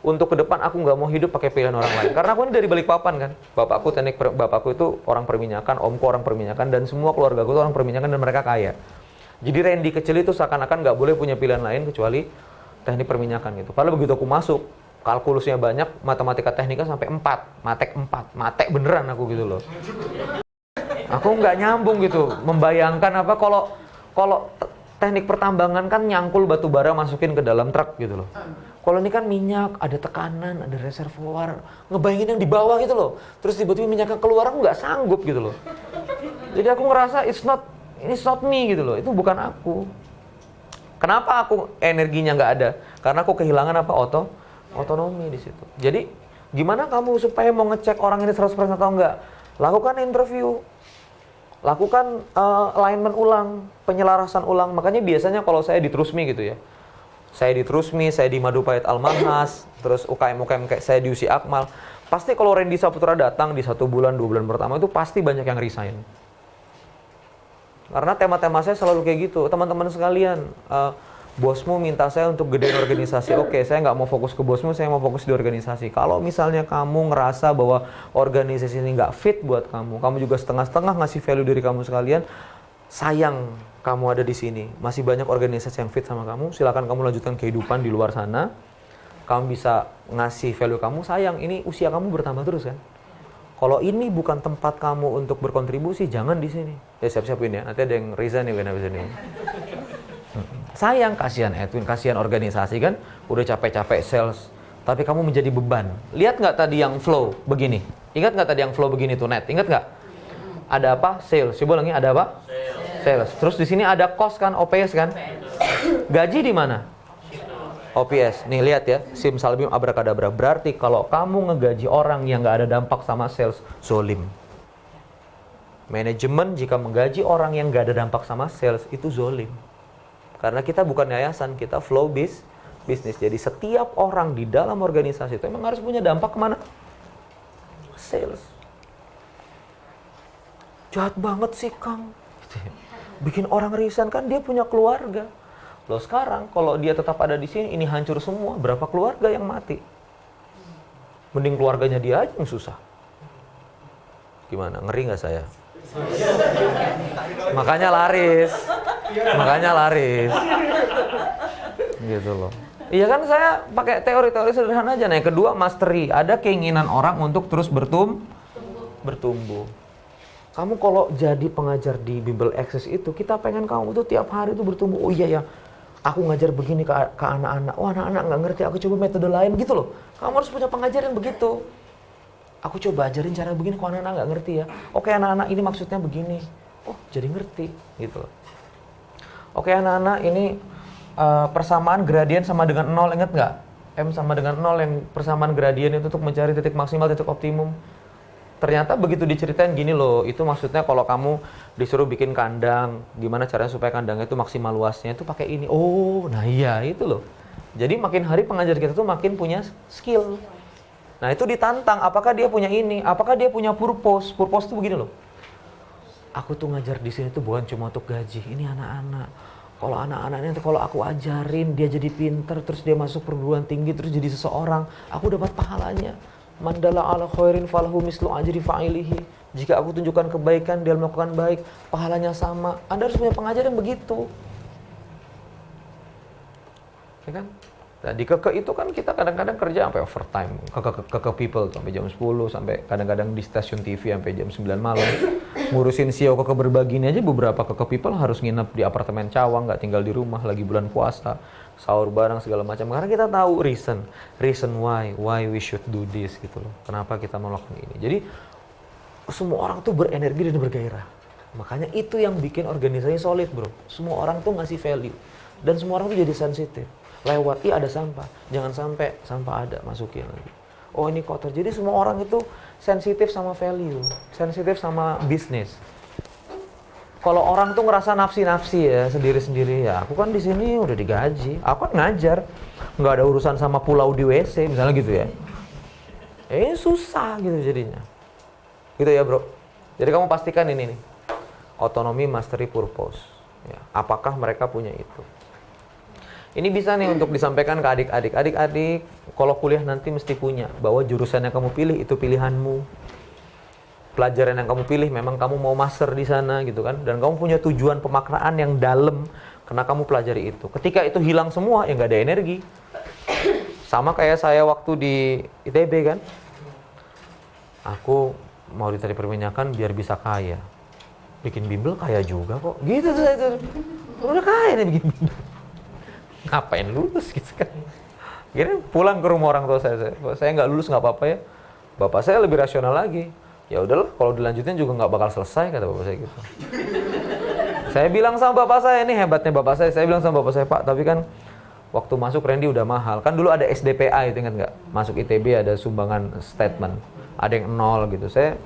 untuk ke depan aku nggak mau hidup pakai pilihan orang lain. Karena aku ini dari Balikpapan kan. Bapakku itu orang perminyakan, omku orang perminyakan, dan semua keluarga aku itu orang perminyakan dan mereka kaya. Jadi Randy kecil itu seakan-akan nggak boleh punya pilihan lain kecuali teknik perminyakan gitu. Padahal begitu aku masuk, kalkulusnya banyak, matematika teknika sampai 4, matek beneran aku gitu loh. Aku nggak nyambung gitu, membayangkan apa kalau teknik pertambangan kan nyangkul batu bara masukin ke dalam truk gitu loh. Kalau ini kan minyak, ada tekanan, ada reservoir, ngebayangin yang di bawah gitu loh. Terus tiba-tiba minyaknya keluar, aku nggak sanggup gitu loh. Jadi aku ngerasa it's not me gitu loh, itu bukan aku. Kenapa aku energinya nggak ada? Karena aku kehilangan apa? Otonomi di situ. Jadi gimana kamu supaya mau ngecek orang ini 100% atau enggak? Lakukan interview, lakukan alignment ulang, penyelarasan ulang. Makanya biasanya kalau saya di Trusmi gitu ya, saya di Trusmi, saya di Madupait Al-Manhas, terus UKM kayak saya di USI Akmal, pasti kalau Randy Saputra datang di 1 bulan, 2 bulan pertama itu pasti banyak yang resign. Karena tema-tema saya selalu kayak gitu, teman-teman sekalian, bosmu minta saya untuk gedein organisasi, oke, saya nggak mau fokus ke bosmu, saya mau fokus di organisasi. Kalau misalnya kamu ngerasa bahwa organisasi ini nggak fit buat kamu juga setengah-setengah ngasih value diri kamu sekalian, sayang kamu ada di sini. Masih banyak organisasi yang fit sama kamu, silakan kamu lanjutkan kehidupan di luar sana. Kamu bisa ngasih value kamu, sayang, ini usia kamu bertambah terus kan. Kalau ini bukan tempat kamu untuk berkontribusi, jangan di sini. Ya siap-siapin ya, nanti ada yang resign nih habis ini. Sayang, kasihan Edwin, kasihan organisasi kan, udah capek-capek sales, tapi kamu menjadi beban. Lihat nggak tadi yang flow begini? Ingat nggak tadi yang flow begini tuh net? Ingat nggak? Ada apa? Sales. Coba ulangi, ada apa? Sales. Terus di sini ada cost kan, OPS kan? Gaji di mana? OPS. Nih lihat ya, simsalabim abrakadabra. Berarti kalau kamu ngegaji orang yang nggak ada dampak sama sales, zolim. Manajemen jika menggaji orang yang nggak ada dampak sama sales, itu zolim. Karena kita bukan yayasan, kita flow bisnis. Jadi setiap orang di dalam organisasi itu memang harus punya dampak kemana? Sales. Jahat banget sih Kang. Bikin orang resign, kan dia punya keluarga. Loh sekarang kalau dia tetap ada di sini, ini hancur semua. Berapa keluarga yang mati? Mending keluarganya dia aja yang susah. Gimana? Ngeri nggak saya? Makanya laris. Gitu loh. Iya kan, saya pakai teori-teori sederhana aja. Nah, yang kedua, mastery. Ada keinginan orang untuk terus bertumbuh. Kamu kalau jadi pengajar di Bible Access itu, kita pengen kamu tuh tiap hari tuh bertumbuh. Oh iya ya, aku ngajar begini ke anak-anak. Oh, anak-anak nggak ngerti, aku coba metode lain gitu loh. Kamu harus punya pengajaran begitu. Aku coba ajarin cara begini, kok anak-anak nggak ngerti ya. Oke, anak-anak ini maksudnya begini. Oh, jadi ngerti gitu. Oke, anak-anak ini persamaan gradien sama dengan 0, ingat nggak? M sama dengan 0, yang persamaan gradien itu untuk mencari titik maksimal, titik optimum. Ternyata begitu diceritain gini loh, itu maksudnya kalau kamu disuruh bikin kandang, gimana caranya supaya kandangnya itu maksimal luasnya, itu pakai ini. Oh, nah iya itu loh. Jadi makin hari pengajar kita tuh makin punya skill. Nah itu ditantang, apakah dia punya ini, apakah dia punya purpose. Purpose itu begini loh. Aku tuh ngajar di sini tuh bukan cuma untuk gaji, ini anak-anak. Kalau anak-anak ini kalau aku ajarin, dia jadi pinter, terus dia masuk perguruan tinggi, terus jadi seseorang, aku dapat pahalanya. Mandala ala khairin falahu mislu ajri fa'ilihi. Jika aku tunjukkan kebaikan, dia melakukan baik, pahalanya sama. Anda harus punya pengajar yang begitu. Ya kan? Nah, di keke itu kan kita kadang-kadang kerja sampai overtime. Keke people sampai jam 10, sampai kadang-kadang di stasiun TV sampai jam 9 malam. Ngurusin CEO keke berbagi ini aja, beberapa keke people harus nginep di apartemen Cawang, nggak tinggal di rumah, lagi bulan puasa. Sahur bareng segala macam. Karena kita tahu reason why we should do this gitu loh. Kenapa kita melakukan ini. Jadi semua orang tuh berenergi dan bergairah. Makanya itu yang bikin organisasi solid, bro. Semua orang tuh ngasih value. Dan semua orang tuh jadi sensitif. Lewat, ada sampah. Jangan sampai sampah ada, masukin lagi. Oh ini kotor. Jadi semua orang itu sensitif sama value. Sensitif sama bisnis. Kalau orang tuh ngerasa nafsi-nafsi ya, sendiri-sendiri ya. Aku kan di sini udah digaji. Aku kan ngajar. Nggak ada urusan sama pulau di WC, misalnya gitu ya. Susah gitu jadinya. Gitu ya bro. Jadi kamu pastikan ini nih. Autonomy, mastery, purpose. Ya, apakah mereka punya itu? Ini bisa nih untuk disampaikan ke adik-adik. Adik-adik, kalau kuliah nanti mesti punya. Bahwa jurusan yang kamu pilih itu pilihanmu. Pelajaran yang kamu pilih memang kamu mau master di sana gitu kan. Dan kamu punya tujuan pemaknaan yang dalam. Karena kamu pelajari itu. Ketika itu hilang semua, ya nggak ada energi. Sama kayak saya waktu di ITB kan. Aku mau ditarik perminyakan biar bisa kaya. Bikin bimbel kaya juga kok. Gitu tuh saya tuh. Udah kaya nih bikin bimbel. Ngapain lulus gitu kan. Akhirnya pulang ke rumah orang tua saya nggak lulus nggak apa-apa ya. Bapak saya lebih rasional lagi. Ya udahlah, kalau dilanjutin juga nggak bakal selesai kata bapak saya gitu. Saya bilang sama bapak saya, ini hebatnya bapak saya bilang sama bapak saya, Pak, tapi kan waktu masuk Randy udah mahal. Kan dulu ada SDPA itu ingat nggak? Masuk ITB ada sumbangan statement. Ada yang 0 gitu. Saya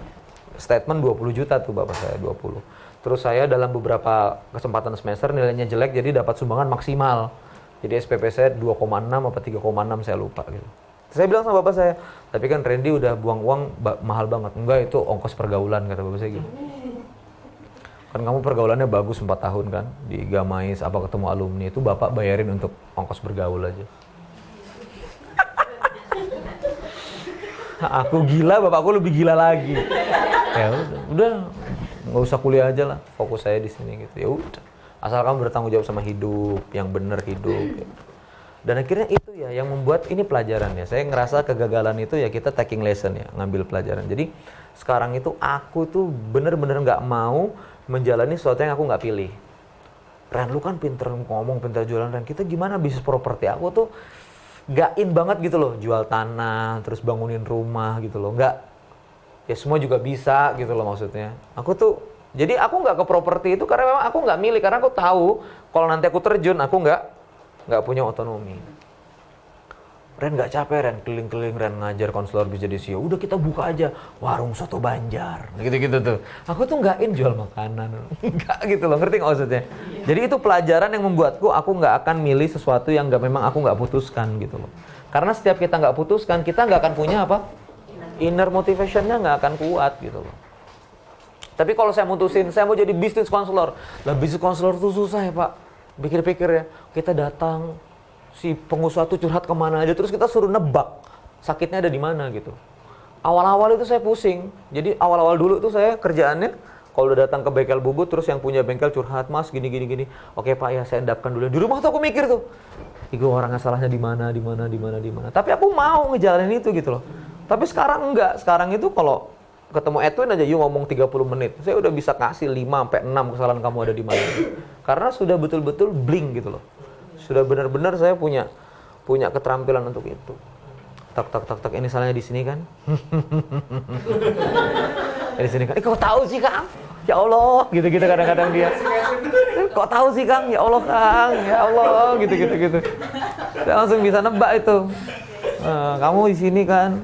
statement 20 juta tuh bapak saya, 20. Terus saya dalam beberapa kesempatan semester nilainya jelek jadi dapat sumbangan maksimal. Jadi SPP saya 2,6 apa 3,6 saya lupa gitu. Saya bilang sama bapak saya, tapi kan Randy udah buang uang mahal banget. Enggak, itu ongkos pergaulan kata bapak saya gitu. Kan kamu pergaulannya bagus 4 tahun kan di Gamais apa ketemu alumni itu bapak bayarin untuk ongkos bergaul aja. Aku gila, bapakku lebih gila lagi. Ya udah nggak usah kuliah aja lah, fokus saya di sini gitu. Ya udah. Asal kamu bertanggung jawab sama hidup, yang benar hidup. Gitu. Dan akhirnya itu ya yang membuat ini pelajaran ya. Saya ngerasa kegagalan itu ya kita taking lesson ya, ngambil pelajaran. Jadi sekarang itu aku tuh bener-bener nggak mau menjalani sesuatu yang aku nggak pilih. Ren, lu kan pinter ngomong, pinter jualan, Ren. Kita gimana bisnis properti? Aku tuh nggak in banget gitu loh, jual tanah, terus bangunin rumah gitu loh. Nggak, ya semua juga bisa gitu loh maksudnya. Aku tuh jadi aku nggak ke properti itu karena memang aku nggak milih, karena aku tahu kalau nanti aku terjun aku nggak punya otonomi. Ren nggak capek Ren, keliling-keliling Ren ngajar konselor bisa jadi CEO. Udah kita buka aja warung soto Banjar, gitu-gitu tuh. Aku tuh nggak in jual makanan, nggak gitu loh, ngerti nggak maksudnya? Jadi itu pelajaran yang membuatku aku nggak akan milih sesuatu yang memang aku nggak putuskan gitu loh. Karena setiap kita nggak putuskan, kita nggak akan punya apa? Inner motivationnya nggak akan kuat gitu loh. Tapi kalau saya mutusin, saya mau jadi bisnis konselor. Lah bisnis konselor tuh susah ya Pak. Pikir-pikir ya, kita datang, si pengusaha tuh curhat kemana aja, terus kita suruh nebak sakitnya ada di mana gitu. Awal-awal itu saya pusing. Jadi awal-awal dulu tuh saya kerjaannya, kalau udah datang ke bengkel bubut, terus yang punya bengkel curhat, Mas gini. Oke Pak ya, saya endapkan dulu. Di rumah tuh aku mikir tuh, itu orangnya salahnya di mana. Tapi aku mau ngejalanin itu gitu loh. Tapi sekarang enggak. Sekarang itu kalau ketemu Edwin aja, yuk ngomong 30 menit. Saya udah bisa kasih 5-6 kesalahan kamu ada di mana. Karena sudah betul-betul bling gitu loh. Sudah benar-benar saya punya keterampilan untuk itu. Tak, ini salahnya di sini kan? Di sini kan. Kok tahu sih Kang? Ya Allah, gitu-gitu kadang-kadang dia. Kok tahu sih Kang? Ya Allah Kang, ya Allah, gitu. Saya langsung bisa nebak itu. Kamu di sini kan?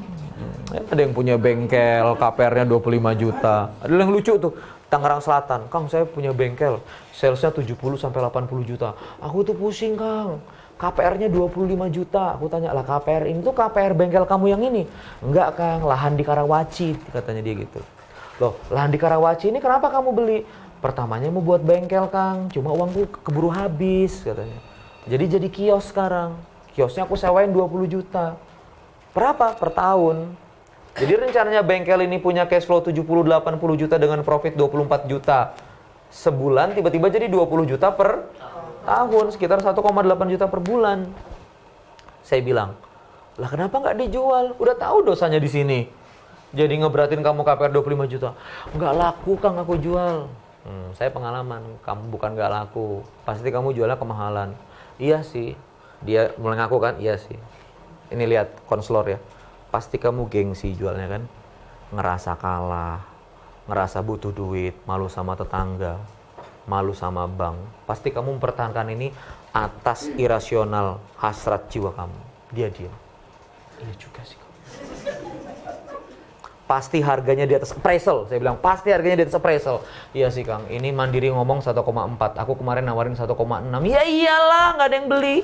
Ada yang punya bengkel, KPR-nya 25 juta. Ada yang lucu tuh, Tangerang Selatan. Kang, saya punya bengkel, salesnya 70 sampai 80 juta. Aku tuh pusing, Kang. KPR-nya 25 juta. Aku tanya, lah KPR ini tuh KPR bengkel kamu yang ini? Enggak, Kang, lahan di Karawaci, katanya dia gitu. Loh, lahan di Karawaci ini kenapa kamu beli? Pertamanya mau buat bengkel, Kang. Cuma uangku keburu habis, katanya. Jadi kios sekarang. Kiosnya aku sewain 20 juta. Berapa? Per tahun. Jadi rencananya bengkel ini punya cash flow 70-80 juta dengan profit 24 juta sebulan, tiba-tiba jadi 20 juta per tahun, sekitar 1,8 juta per bulan. Saya bilang, lah kenapa nggak dijual? Udah tahu dosanya di sini. Jadi ngeberatin kamu KPR 25 juta. Nggak laku Kang aku jual. Saya pengalaman, kamu bukan nggak laku. Pasti kamu jualnya kemahalan. Iya sih. Dia mulai ngaku kan? Iya sih. Ini lihat konselor ya. Pasti kamu gengsi jualnya kan, ngerasa kalah, ngerasa butuh duit, malu sama tetangga, malu sama bank, pasti kamu mempertahankan ini atas irasional hasrat jiwa kamu. Dia diam. Iya juga sih. Pasti harganya di atas appraisal. Saya bilang pasti harganya di atas appraisal. Iya sih Kang, ini Mandiri ngomong 1,4. Aku kemarin nawarin 1,6. Ya iyalah, nggak ada yang beli.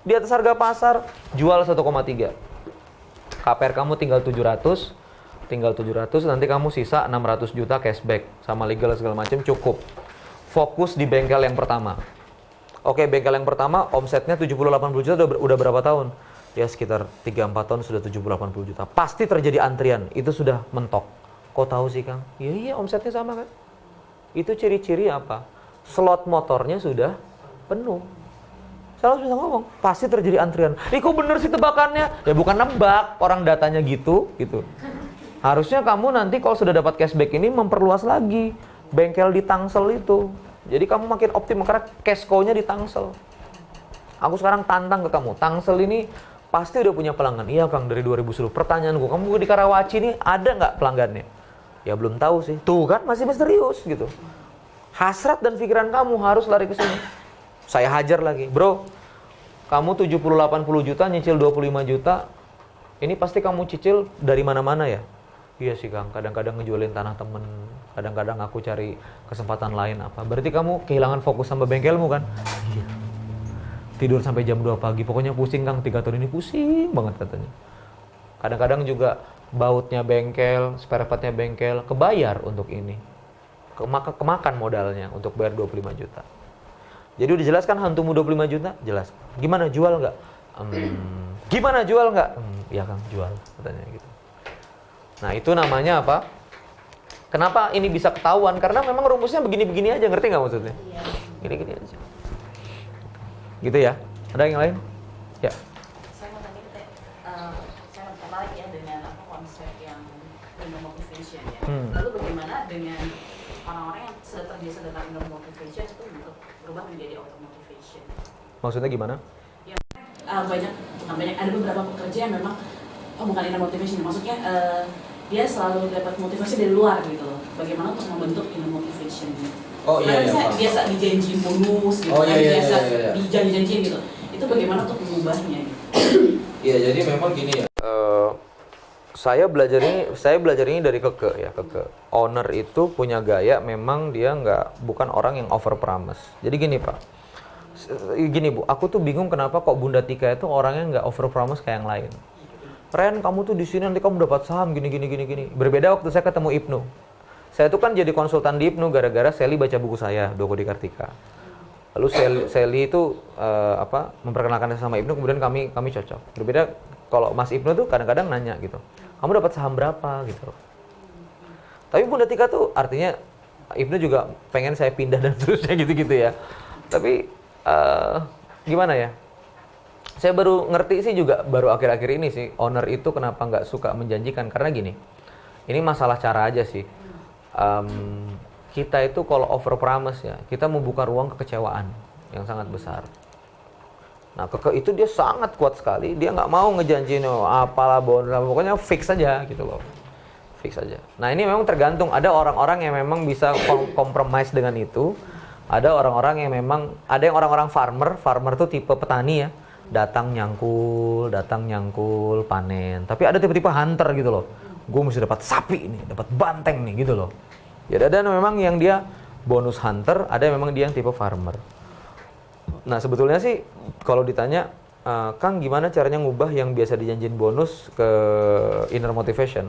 Di atas harga pasar, jual 1,3. KPR kamu tinggal 700. Nanti kamu sisa 600 juta cashback. Sama legal segala macam cukup. Fokus di bengkel yang pertama. Oke, bengkel yang pertama omsetnya 70-80 juta udah berapa tahun? Ya sekitar 3-4 tahun sudah 70-80 juta. Pasti terjadi antrian, itu sudah mentok. Kok tahu sih Kang? Iya omsetnya sama kan? Itu ciri-ciri apa? Slot motornya sudah penuh. Saya langsung bisa ngomong, pasti terjadi antrian. Kok bener sih tebakannya? Ya bukan nebak, orang datanya gitu. Harusnya kamu nanti kalau sudah dapat cashback ini memperluas lagi bengkel di Tangsel itu. Jadi kamu makin optimal karena cash cow-nya di Tangsel. Aku sekarang tantang ke kamu, Tangsel ini pasti udah punya pelanggan. Iya Kang, dari 2010. Pertanyaanku, kamu di Karawaci ini ada nggak pelanggannya? Ya belum tahu sih. Tuh kan, masih misterius gitu. Hasrat dan pikiran kamu harus lari ke sini. Saya hajar lagi. Bro, kamu 70-80 juta, nyicil 25 juta. Ini pasti kamu cicil dari mana-mana ya? Iya sih Kang, kadang-kadang ngejualin tanah temen. Kadang-kadang aku cari kesempatan lain apa. Berarti kamu kehilangan fokus sama bengkelmu kan? Iya. Tidur sampai jam 2 pagi, pokoknya pusing Kang, 3 tahun ini pusing banget katanya. Kadang-kadang juga bautnya bengkel, spare partnya bengkel, kebayar untuk ini. Kemakan modalnya untuk bayar 25 juta. Jadi udah jelas kan hantumu 25 juta? Jelas. Gimana, jual nggak? Gimana, jual nggak? Ya Kang, jual katanya gitu. Nah itu namanya apa? Kenapa ini bisa ketahuan? Karena memang rumusnya begini-begini aja, ngerti nggak maksudnya? Gini-gini aja. Gitu ya. Ada yang lain? Ya. Saya mau tanya, saya tertarik ya dengan konsep yang inner motivation ya. Lalu bagaimana dengan orang-orang yang sudah terbiasa dengan inner motivation itu untuk berubah menjadi auto motivation? Maksudnya gimana? Ya, ada beberapa pekerja yang memang bukan inner motivation, maksudnya dia selalu dapat motivasi dari luar gitu loh. Bagaimana untuk membentuk inner motivation? Oh iya, Karena biasa dijanjiin bonus gitu, biasa dijanji-janjiin gitu. Itu bagaimana untuk mengubahnya gitu? Iya, jadi memang gini ya. Saya belajar ini dari Keke ya. Keke owner itu punya gaya, memang dia bukan orang yang over promise. Jadi gini Pak, gini Bu, aku tuh bingung kenapa kok Bunda Tika itu orangnya nggak over promise kayak yang lain. Ren, kamu tuh di sini nanti kamu dapat saham gini. Berbeda waktu saya ketemu Ibnu. Saya tuh kan jadi konsultan di Ibnu gara-gara Sally baca buku saya, Doko di Kartika. Lalu Sally itu memperkenalkan saya sama Ibnu, kemudian kami cocok. Berbeda kalau Mas Ibnu tuh kadang-kadang nanya gitu, kamu dapat saham berapa gitu. Tapi Bunda Tika tuh artinya Ibnu juga pengen saya pindah dan terusnya gitu ya. Tapi gimana ya? Saya baru ngerti sih juga baru akhir-akhir ini sih owner itu kenapa nggak suka menjanjikan, karena gini. Ini masalah cara aja sih. Kita itu kalau over promise ya, kita membuka ruang kekecewaan yang sangat besar. Nah, Keke itu dia sangat kuat sekali, dia nggak mau ngejanjiin apalah bonus, pokoknya fix aja gitu loh. Fix aja. Nah, ini memang tergantung, ada orang-orang yang memang bisa compromise dengan itu. Ada orang-orang yang memang, ada yang orang-orang farmer tuh tipe petani ya. Datang nyangkul, panen. Tapi ada tipe-tipe hunter gitu loh. Gue mesti dapat sapi nih, dapat banteng nih gitu loh. Ya ada memang yang dia bonus hunter, ada yang memang dia yang tipe farmer. Nah sebetulnya sih kalau ditanya, Kang gimana caranya ngubah yang biasa dijanjin bonus ke inner motivation?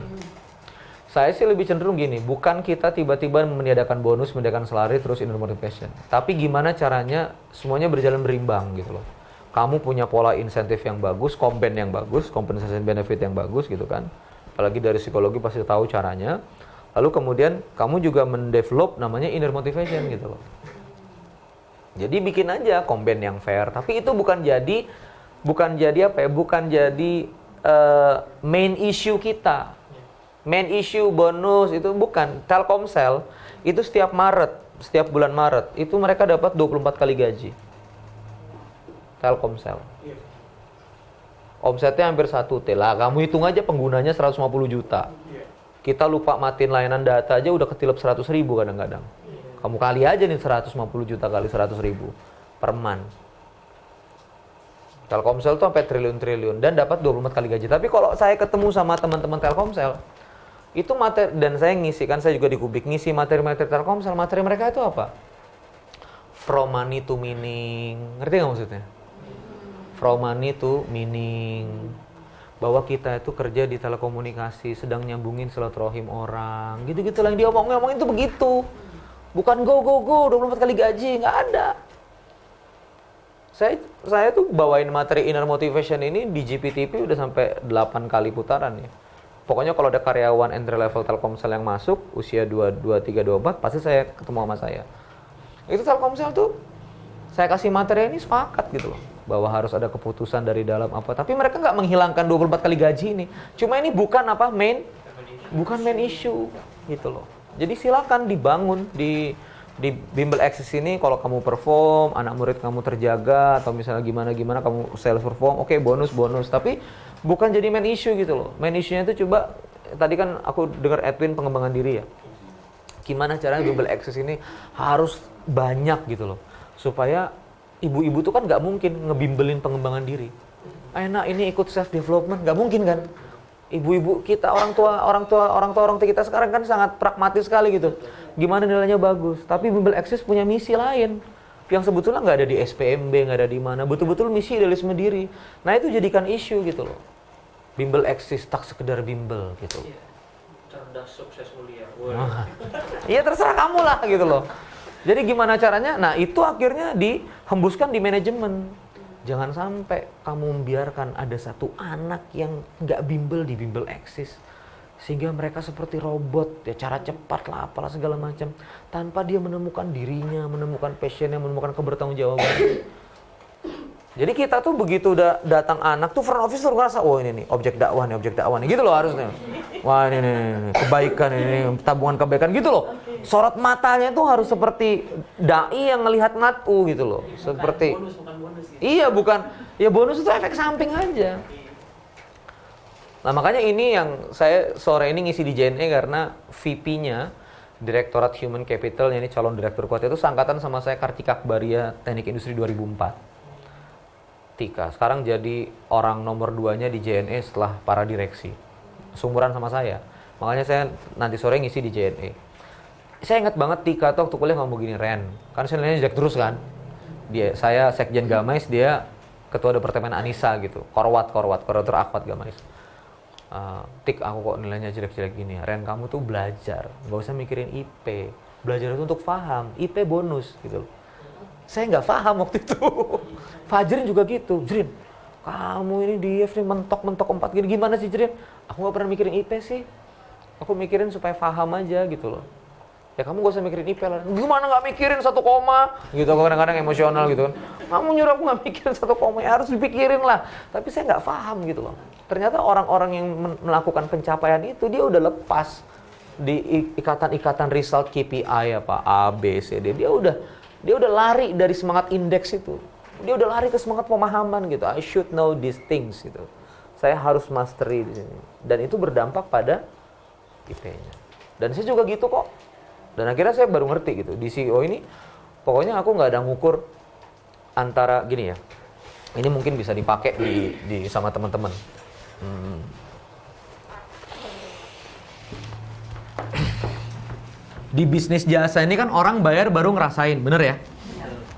Saya sih lebih cenderung gini, bukan kita tiba-tiba meniadakan bonus, meniadakan salary terus inner motivation. Tapi gimana caranya semuanya berjalan berimbang gitu loh. Kamu punya pola insentif yang bagus, kompen yang bagus, compensation benefit yang bagus gitu kan. Apalagi dari psikologi pasti tahu caranya. Lalu kemudian kamu juga mendevelop namanya inner motivation gitu loh. Jadi bikin aja kompen yang fair, tapi itu bukan jadi main issue kita. Main issue bonus itu bukan. Telkomsel itu setiap bulan Maret itu mereka dapat 24 kali gaji. Telkomsel. Omsetnya hampir 1 T lah. Kamu hitung aja penggunanya 150 juta. Kita lupa matiin layanan data aja udah ketilep 100.000 kadang-kadang. Kamu kali aja nih 150 juta kali 100.000 per month. Telkomsel tuh sampai triliun-triliun dan dapat 24 kali gaji. Tapi kalau saya ketemu sama teman-teman Telkomsel, itu materi, dan saya ngisi, kan saya juga di Kubik, ngisi materi-materi Telkomsel, materi mereka itu apa? From money to meaning. Ngerti nggak maksudnya? From money to meaning. Bahwa kita itu kerja di telekomunikasi, sedang nyambungin silaturahim orang. Gitu-gitu lah yang dia ngomongin itu begitu. Bukan go, 24 kali gaji, nggak ada. Saya tuh bawain materi inner motivation ini di GPTV udah sampai 8 kali putaran ya. Pokoknya kalau ada karyawan entry level Telkomsel yang masuk, usia 23, 24, pasti saya ketemu sama saya. Itu Telkomsel tuh, saya kasih materi ini sepakat gitu loh. Bahwa harus ada keputusan dari dalam apa. Tapi mereka nggak menghilangkan 24 kali gaji ini. Cuma ini bukan main issue gitu loh. Jadi silakan dibangun di Bimbel Access ini. Kalau kamu perform, anak murid kamu terjaga, atau misalnya gimana kamu sales perform, oke, bonus. Tapi bukan jadi main issue gitu loh. Main issue-nya itu coba, tadi kan aku dengar Edwin pengembangan diri ya. Gimana caranya Bimbel Access ini harus banyak gitu loh. Supaya ibu-ibu tuh kan nggak mungkin ngebimbelin pengembangan diri. Enak ini ikut self development, nggak mungkin kan? Ibu-ibu kita, orang tua kita sekarang kan sangat pragmatis sekali gitu. Gimana nilainya bagus? Tapi Bimbel Access punya misi lain yang sebetulnya nggak ada di SPMB, nggak ada di mana. Betul-betul misi idealisme diri. Nah itu jadikan isu gitu loh. Bimbel Access tak sekedar bimbel gitu. Cerdas, sukses, mulia. Iya terserah kamu lah gitu loh. Jadi gimana caranya? Nah itu akhirnya dihembuskan di manajemen. Jangan sampai kamu membiarkan ada satu anak yang nggak bimbel di Bimbel Access. Sehingga mereka seperti robot, ya cara cepat lah, apalah segala macam. Tanpa dia menemukan dirinya, menemukan passionnya, menemukan kebertanggungjawaban. Jadi kita tuh begitu udah datang anak tuh front office tuh ngerasa, oh ini nih objek dakwah nih, gitu loh harusnya. Wah ini kebaikan, ini tabungan kebaikan gitu loh. Sorot matanya tuh harus seperti dai yang ngelihat natu gitu loh. Seperti Bukan bonus gitu. iya bukan, ya bonus itu efek samping aja. Nah makanya ini yang saya sore ini ngisi di JNE karena VP-nya Direktorat Human Capital, ini calon direktur kuat itu seangkatan sama saya, Kartika Akbaria, Teknik Industri 2004. Tika sekarang jadi orang nomor 2-nya di JNE setelah para direksi. Seumuran sama saya. Makanya saya nanti sore ngisi di JNE. Saya ingat banget Tika tuh waktu kuliah ngomong gini, Ren. Kan saya nilainya jelek terus kan. Saya Sekjen Gamais, dia Ketua Departemen Anissa gitu. Koordinator Akwat Gamais. Tik, aku kok nilainya jelek-jelek gini. Ren, kamu tuh belajar. Gak usah mikirin IP. Belajar itu untuk paham. IP bonus gitu. Saya nggak paham waktu itu. Fajrin juga gitu. Jrin, kamu ini di IF nih mentok 4 gini. Gimana sih Jrin? Aku nggak pernah mikirin IP sih. Aku mikirin supaya paham aja gitu loh. Ya kamu gak usah mikirin IP lah. Gimana nggak mikirin 1 koma? Gitu, aku kadang-kadang emosional gitu kan. Kamu nyuruh aku nggak mikirin 1 koma, ya harus dipikirin lah. Tapi saya nggak paham gitu loh. Ternyata orang-orang yang melakukan pencapaian itu, dia udah lepas di ikatan-ikatan result KPI apa, A, B, C, D. Dia udah lari dari semangat indeks itu. Dia udah lari ke semangat pemahaman gitu. I should know these things gitu. Saya harus mastery di sini. Dan itu berdampak pada IP-nya. Dan saya juga gitu kok. Dan akhirnya saya baru ngerti gitu. Di CEO ini, pokoknya aku nggak ada ngukur antara gini ya. Ini mungkin bisa dipakai di sama teman-teman. Di bisnis jasa ini kan orang bayar baru ngerasain, bener ya?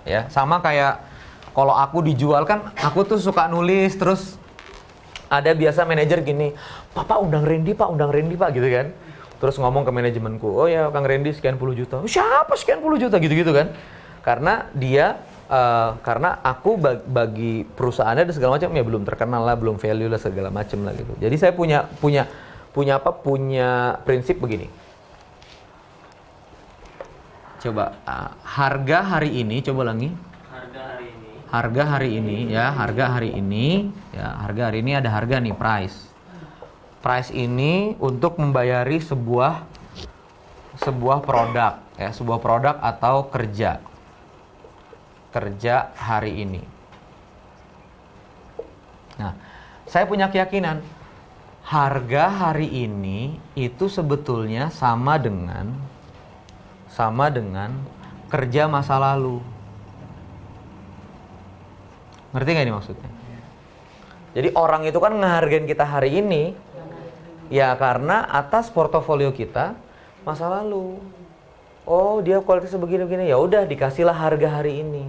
Ya, sama kayak kalau aku dijual kan, aku tuh suka nulis, terus ada biasa manajer gini, Pak undang Randy Pak gitu kan. Terus ngomong ke manajemenku, oh ya Kang Randy sekian puluh juta. Siapa sekian puluh juta gitu-gitu kan? Karena dia, karena aku bagi perusahaannya dan segala macam ya belum terkenal lah, belum value lah segala macam lah gitu. Jadi saya punya prinsip begini. Coba harga hari ini, coba lagi. Harga hari ini ada harga nih, price. Price ini untuk membayari sebuah produk ya, sebuah produk atau kerja hari ini. Nah, saya punya keyakinan harga hari ini itu sebetulnya sama dengan kerja masa lalu. Ngerti nggak ini maksudnya? Jadi orang itu kan ngehargain kita hari ini ya karena atas portofolio kita masa lalu. Oh, dia kualitasnya begini-begini, ya udah dikasihlah harga hari ini.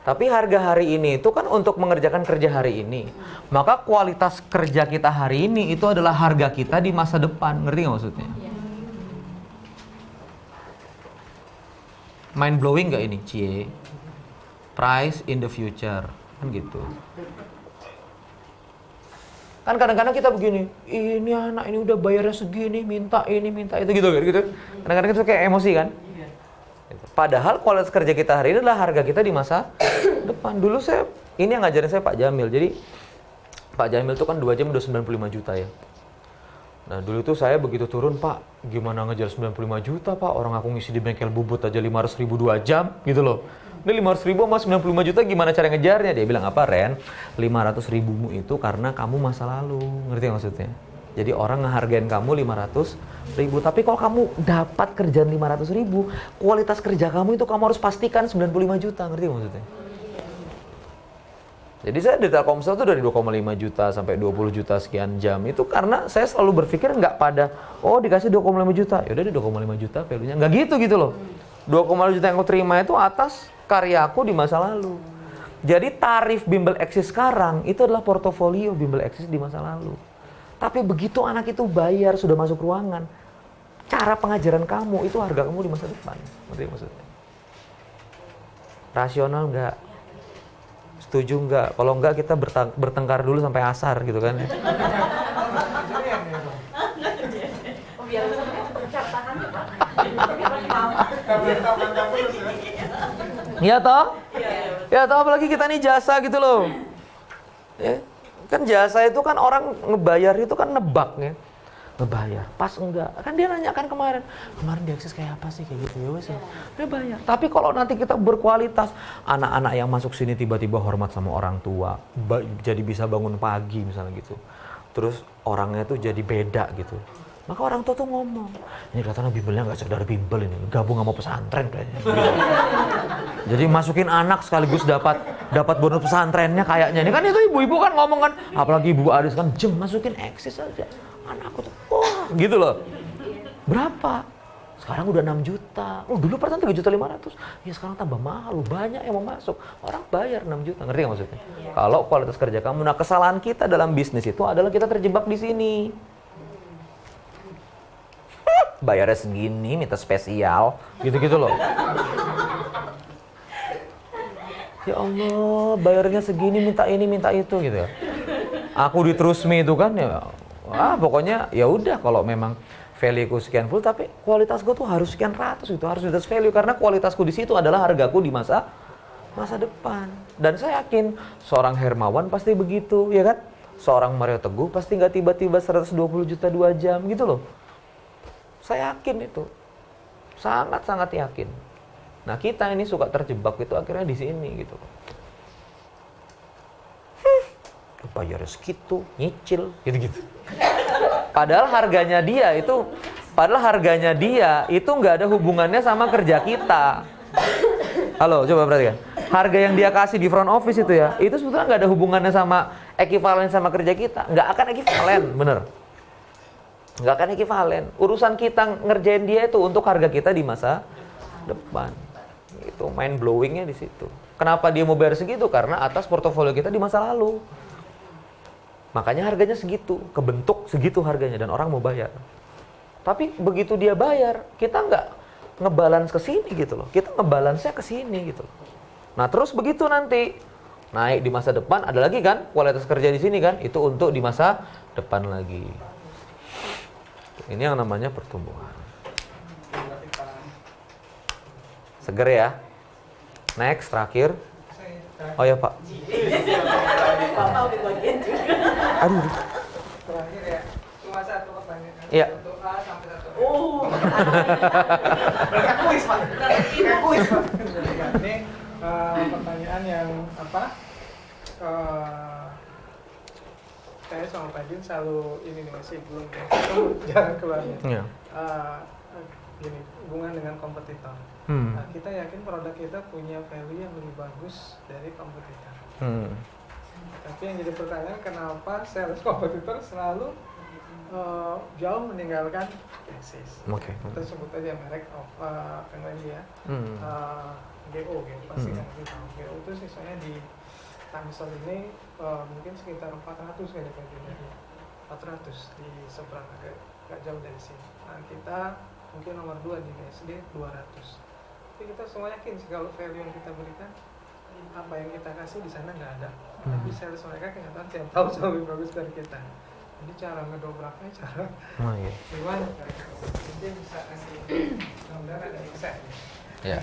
Tapi harga hari ini itu kan untuk mengerjakan kerja hari ini. Maka kualitas kerja kita hari ini itu adalah harga kita di masa depan. Ngerti nggak maksudnya? Mind blowing nggak ini? Cie. Price in the future. Kan gitu. Kan kadang-kadang kita begini, ini anak ini udah bayarnya segini, minta ini, minta itu gitu. Kadang-kadang itu kayak emosi kan? Padahal kualitas kerja kita hari ini adalah harga kita di masa depan. Dulu ini yang ngajarin saya Pak Jamil. Jadi Pak Jamil itu kan 2 jam udah 95 juta ya. Nah dulu itu saya begitu turun, Pak, gimana ngejar 95 juta Pak? Orang aku ngisi di bengkel bubut aja 500 ribu 2 jam gitu loh. Ini 500 ribu sama 95 juta gimana cara ngejarnya? Dia bilang apa, Ren? 500 ribumu itu karena kamu masa lalu. Ngerti gak maksudnya? Jadi orang ngehargain kamu 500 ribu. Tapi kalau kamu dapat kerjaan 500 ribu, kualitas kerja kamu itu kamu harus pastikan 95 juta. Ngerti gak maksudnya? Jadi saya di Telkomsel tuh dari 2,5 juta sampai 20 juta sekian jam. Itu karena saya selalu berpikir nggak pada, oh dikasih 2,5 juta. Yaudah deh 2,5 juta value-nya. Nggak gitu loh. 2,5 juta yang aku terima itu atas karyaku di masa lalu. Jadi tarif bimbel eksis sekarang itu adalah portofolio bimbel eksis di masa lalu. Tapi begitu anak itu bayar, sudah masuk ruangan, cara pengajaran kamu itu harga kamu di masa depan. Ngerti maksudnya? Rasional nggak? Setuju nggak? Kalau nggak kita bertengkar dulu sampai asar gitu kan. Oh, biar percatakannya Pak. Iya toh? Ya toh, apalagi kita nih jasa gitu loh. Ya, kan jasa itu kan orang ngebayar itu kan nebak ya. Ngebayar, pas enggak. Kan dia nanyakan kemarin di Aksis kayak apa sih kayak gitu ya wes ya. Dia bayar. Tapi kalau nanti kita berkualitas, anak-anak yang masuk sini tiba-tiba hormat sama orang tua, jadi bisa bangun pagi misalnya gitu. Terus orangnya tuh jadi beda gitu. Maka orang tua tuh ngomong, ini kelihatannya bimbelnya nggak sekedar bimbel ini, gabung sama pesantren kayaknya. Gitu. Jadi masukin anak sekaligus dapat bonus pesantrennya kayaknya. Ini kan itu ibu-ibu kan ngomong kan, apalagi ibu Aris kan, masukin eksis aja. Anakku tuh, wah gitu loh. Berapa? Sekarang udah 6 juta. Oh dulu pertama 3.500.000. Ya sekarang tambah mahal, banyak yang mau masuk. Orang bayar 6 juta, ngerti nggak maksudnya? Kalau kualitas kerja kamu, nah kesalahan kita dalam bisnis itu adalah kita terjebak di sini. Bayarnya segini, minta spesial, gitu-gitu loh. Ya Allah, bayarnya segini, minta ini, minta itu gitu ya. Aku di Trustme itu kan ya, pokoknya ya udah kalau memang value ku sekian full, tapi kualitas gue tuh harus sekian ratus gitu, harus atas value karena kualitasku di situ adalah hargaku di masa depan. Dan saya yakin seorang Hermawan pasti begitu, ya kan? Seorang Mario Teguh pasti nggak tiba-tiba 120 juta 2 jam gitu loh. Saya yakin itu, sangat-sangat yakin. Nah kita ini suka terjebak itu akhirnya di sini gitu. Bayar segitu, nyicil, gitu-gitu. Padahal harganya dia itu nggak ada hubungannya sama kerja kita. Halo, coba perhatikan. Harga yang dia kasih di front office itu ya, itu sebetulnya nggak ada hubungannya sama ekivalen sama kerja kita. Nggak akan ekivalen, bener. Nggak akan ekivalen. Urusan kita ngerjain dia itu untuk harga kita di masa depan. Itu mind blowingnya di situ. Kenapa dia mau bayar segitu? Karena atas portofolio kita di masa lalu. Makanya harganya segitu, kebentuk segitu harganya dan orang mau bayar. Tapi begitu dia bayar, kita nggak ngebalance ke sini gitu loh. Kita ngebalance-nya ke sini gitu loh. Nah terus begitu nanti naik di masa depan, ada lagi kan kualitas kerja di sini kan, itu untuk di masa depan lagi. Ini yang namanya pertumbuhan. Seger ya. Next, terakhir. Oh ya Pak. Aduh. Terakhir ya, cuma satu pertanyaan. Iya. Untuk A sampai satu. Kayak kuis Pak. Ini pertanyaan yang apa? saya sama Pak Jin selalu ini nih masih belum jalan keluarnya. Iya. Gini, hubungan dengan kompetitor. Hmm. Kita yakin produk kita punya value yang lebih bagus dari kompetitor. Tapi yang jadi pertanyaan, kenapa sales kompetitor selalu jauh meninggalkan Axis? Oke. Kita sebut aja merek yang lain ya. GO pasti kan kita tahu. GO itu sisanya di Tangsel ini mungkin sekitar 400 kali dari 400 di seberang agak jauh dari sini. Nah, kita mungkin nomor 2 di BSD 200. Tapi kita semua yakin sih kalau value yang kita berikan, apa yang kita kasih di sana nggak ada. Tapi sales mereka kenyataan tiap tahun selalu lebih bagus dari kita. Jadi cara ngedobraknya cara gimana? Mungkin bisa kasih mudah-mudahan ada insight. Ya.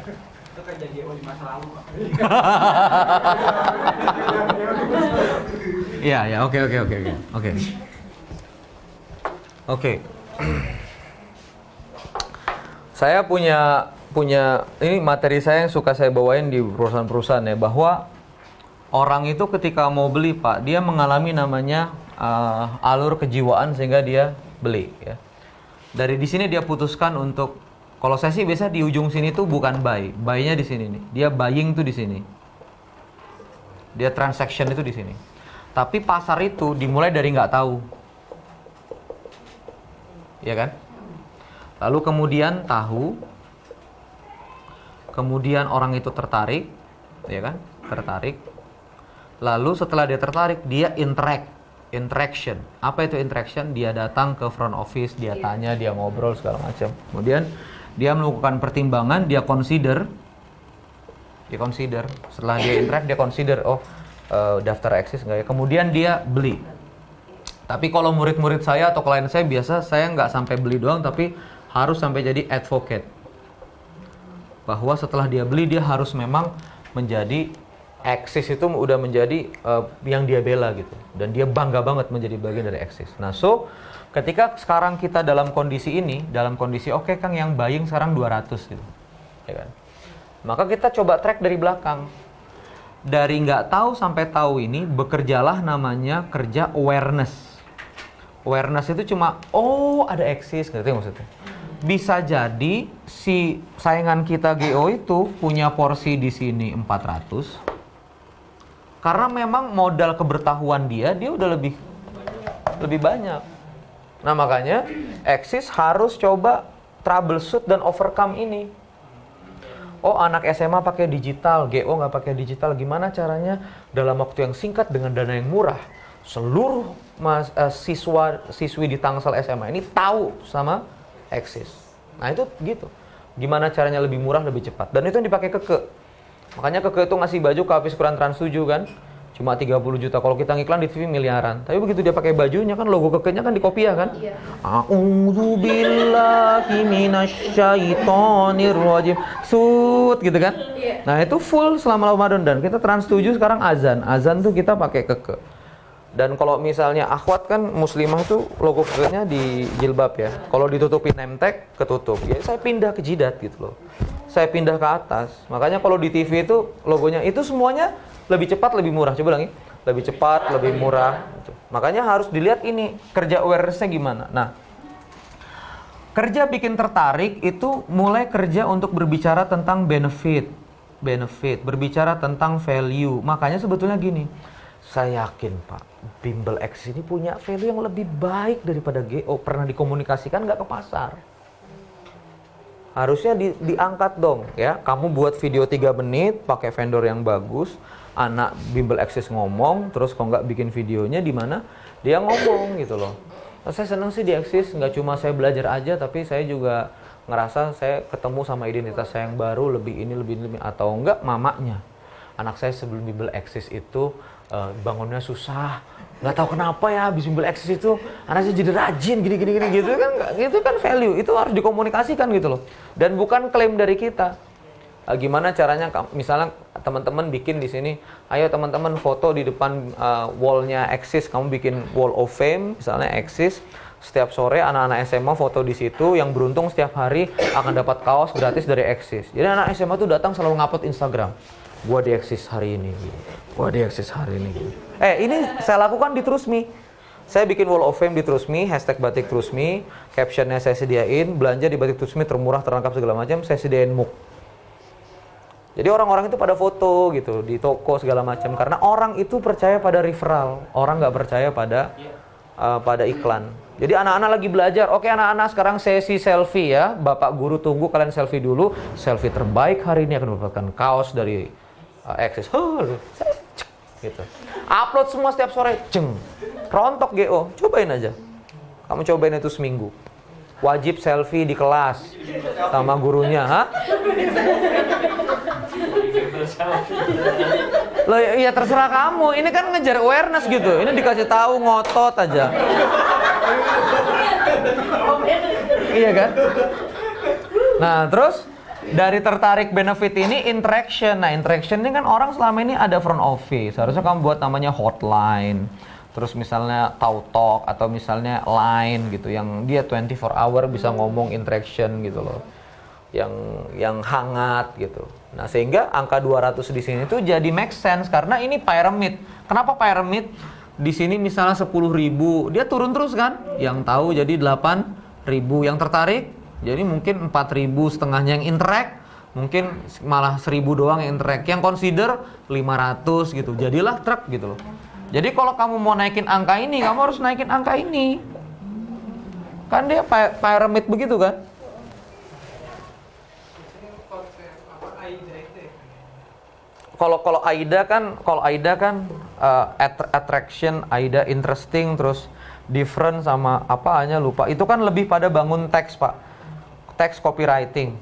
Itu kerja GO di masa lalu, Pak. Iya, ya, oke. Oke. Saya punya ini materi saya yang suka saya bawain di perusahaan-perusahaan ya, bahwa orang itu ketika mau beli, Pak, dia mengalami namanya alur kejiwaan sehingga dia beli ya. Dari di sini dia putuskan untuk, kalau saya sih biasa di ujung sini tuh bukan buy-nya di sini nih. Dia buying tuh di sini. Dia transaction itu di sini. Tapi pasar itu dimulai dari nggak tahu. Ya kan? Lalu kemudian tahu. Kemudian orang itu tertarik, ya kan? Tertarik. Lalu setelah dia tertarik, dia interaction. Apa itu interaction? Dia datang ke front office, dia tanya, dia ngobrol segala macam. Kemudian dia melakukan pertimbangan, dia consider. Setelah dia interact, dia consider, daftar Axis nggak ya? Kemudian dia beli. Tapi kalau murid-murid saya atau klien saya biasa, saya nggak sampai beli doang, tapi harus sampai jadi advocate. Bahwa setelah dia beli, dia harus memang menjadi Axis itu udah menjadi yang dia bela gitu. Dan dia bangga banget menjadi bagian dari Axis. Nah, ketika sekarang kita dalam kondisi ini, oke Kang, yang buying sekarang 200 gitu. Ya kan? Maka kita coba track dari belakang. Dari nggak tahu sampai tahu ini, bekerjalah namanya kerja awareness. Awareness itu cuma, ada Axis, gitu maksudnya. Bisa jadi si saingan kita GO itu punya porsi di sini 400. Karena memang modal kebertahuan dia udah lebih banyak. Nah, makanya Axis harus coba troubleshoot dan overcome ini. Anak SMA pakai digital, GO nggak pakai digital. Gimana caranya dalam waktu yang singkat dengan dana yang murah, seluruh siswi di Tangsel SMA ini tahu sama Axis. Nah, itu gitu. Gimana caranya lebih murah, lebih cepat. Dan itu yang dipakai Keke. Makanya Keke itu ngasih baju ke habis ukuran Trans 7 kan. Cuma 30 juta. Kalau kita ngiklan di TV miliaran. Tapi begitu dia pakai bajunya kan, logo Kekenya kan dikopiah kan. Iya. A'udzubillahi minasyaitonir rajim. Sut gitu kan. Iya. Nah, itu full selama Ramadan. Dan kita Trans 7 sekarang azan. Azan tuh kita pakai Keke. Dan kalau misalnya akhwat kan muslimah itu logo Kekenya di jilbab ya. Kalau ditutupin name tag, ketutup. Ya saya pindah ke jidat gitu loh. Saya pindah ke atas. Makanya kalau di TV itu logonya itu semuanya lebih cepat, lebih murah. Coba ulangi. Lebih cepat, lebih murah. Makanya harus dilihat ini kerja awareness-nya gimana. Nah, kerja bikin tertarik itu mulai kerja untuk berbicara tentang benefit, berbicara tentang value. Makanya sebetulnya gini, saya yakin Pak, Bimbel X ini punya value yang lebih baik daripada GO. Pernah dikomunikasikan nggak ke pasar? Harusnya diangkat dong ya. Kamu buat video 3 menit pakai vendor yang bagus, anak Bimbel Axis ngomong, terus kalau nggak bikin videonya di mana dia ngomong gitu loh. Nah, saya seneng sih di Axis, nggak cuma saya belajar aja, tapi saya juga ngerasa saya ketemu sama identitas saya yang baru, lebih ini, atau enggak mamanya. Anak saya sebelum Bimbel Axis itu bangunnya susah, nggak tahu kenapa ya habis Bimbel Axis itu anak saya jadi rajin gini gitu kan. Itu kan value, itu harus dikomunikasikan gitu loh. Dan bukan klaim dari kita. Gimana caranya, misalnya teman-teman bikin di sini, ayo teman-teman foto di depan wall-nya Axis, kamu bikin wall of fame misalnya Axis, setiap sore anak-anak SMA foto di situ, yang beruntung setiap hari akan dapat kaos gratis dari Axis. Jadi anak SMA tuh datang selalu ngupload Instagram, gua di Axis hari ini, gua di Axis hari ini. Ini saya lakukan di Trusmi. Saya bikin wall of fame di Trusmi, hashtag batik Trusmi, captionnya saya sediain, belanja di batik Trusmi termurah, terlengkap segala macam, saya sediain muk. Jadi orang-orang itu pada foto gitu di toko segala macam karena orang itu percaya pada referral, orang nggak percaya pada iklan. Jadi anak-anak lagi belajar, oke anak-anak sekarang sesi selfie ya, bapak guru tunggu kalian selfie dulu, selfie terbaik hari ini akan mendapatkan kaos dari Axis, gitu. Upload semua setiap sore, jeng, rontok GO, cobain aja, kamu cobain itu seminggu, wajib selfie di kelas sama gurunya, ha? Loh ya terserah kamu, ini kan ngejar awareness gitu, ini dikasih tahu ngotot aja. Iya kan? Nah terus dari tertarik benefit ini interaction. Nah interaction ini kan orang selama ini ada front office, harusnya kamu buat namanya hotline. Terus misalnya Tautalk atau misalnya Line gitu, yang dia 24 hour bisa ngomong interaction gitu loh, yang hangat gitu. Nah sehingga angka 200 di sini tuh jadi make sense karena ini pyramid. Kenapa pyramid? Di sini misalnya 10.000, dia turun terus kan? Yang tahu jadi 8.000, yang tertarik jadi mungkin 4.000, setengahnya yang interact, mungkin malah 1.000 doang yang interact, yang consider 500 gitu. Jadilah truk gitu loh. Jadi kalau kamu mau naikin angka ini, kamu harus naikin angka ini. Kan dia pyramid begitu kan? Kalau AIDA kan attraction, AIDA interesting, terus different sama apa hanya lupa. Itu kan lebih pada bangun teks, Pak. Teks copywriting.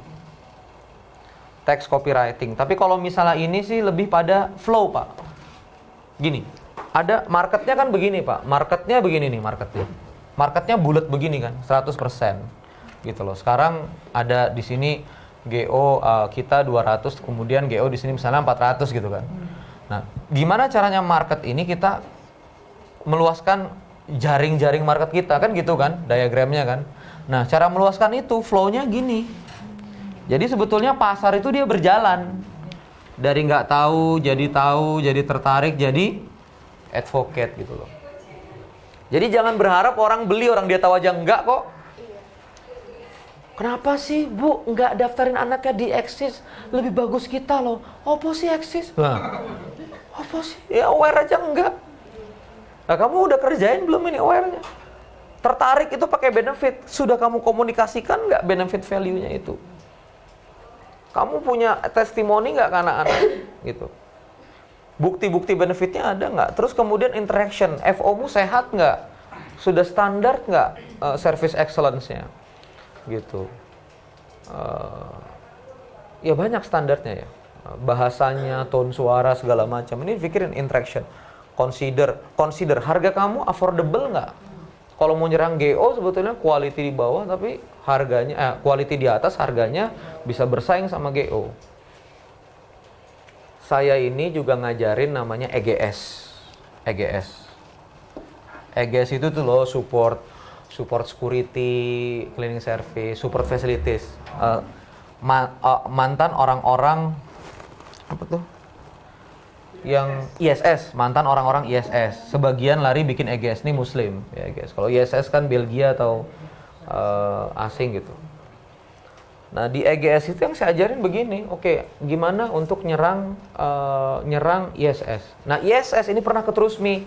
Tapi kalau misalnya ini sih lebih pada flow, Pak. Gini, ada marketnya kan begini, Pak. Marketnya begini nih marketnya. Marketnya bulat begini kan, 100%. Gitu loh. Sekarang ada di sini GO kita 200, kemudian GO di sini misalnya 400 gitu kan. Nah, gimana caranya market ini kita meluaskan jaring-jaring market kita kan gitu kan, diagramnya kan. Nah, cara meluaskan itu flow-nya gini. Jadi sebetulnya pasar itu dia berjalan dari nggak tahu, jadi tertarik, jadi advocate gitu loh. Jadi jangan berharap orang beli, orang dia tahu aja enggak kok. Kenapa sih Bu nggak daftarin anaknya di Axis? Lebih bagus kita loh. Apa sih Axis? Nah, apa sih? Ya aware aja enggak. Nah kamu udah kerjain belum ini aware-nya? Tertarik itu pakai benefit. Sudah kamu komunikasikan nggak benefit value-nya itu? Kamu punya testimoni nggak ke anak-anak? Gitu. Bukti-bukti benefitnya ada nggak? Terus kemudian interaction, FO-mu sehat nggak? Sudah standar nggak service excellence-nya? Gitu. Ya banyak standarnya ya, bahasanya, tone suara segala macam. Ini pikirin interaction, consider harga kamu affordable nggak? Kalau mau nyerang GO sebetulnya quality di bawah tapi harganya quality di atas, harganya bisa bersaing sama GO. Saya ini juga ngajarin namanya EGS itu tuh loh, support security, cleaning service, support facilities. Mantan orang-orang apa tuh? Yang ISS, mantan orang-orang ISS. Sebagian lari bikin EGS ini Muslim, ya EGS. Kalau ISS kan Belgia atau asing gitu. Nah di EGS itu yang saya ajarin begini, oke, gimana untuk nyerang ISS. Nah ISS ini pernah ke Trusmi.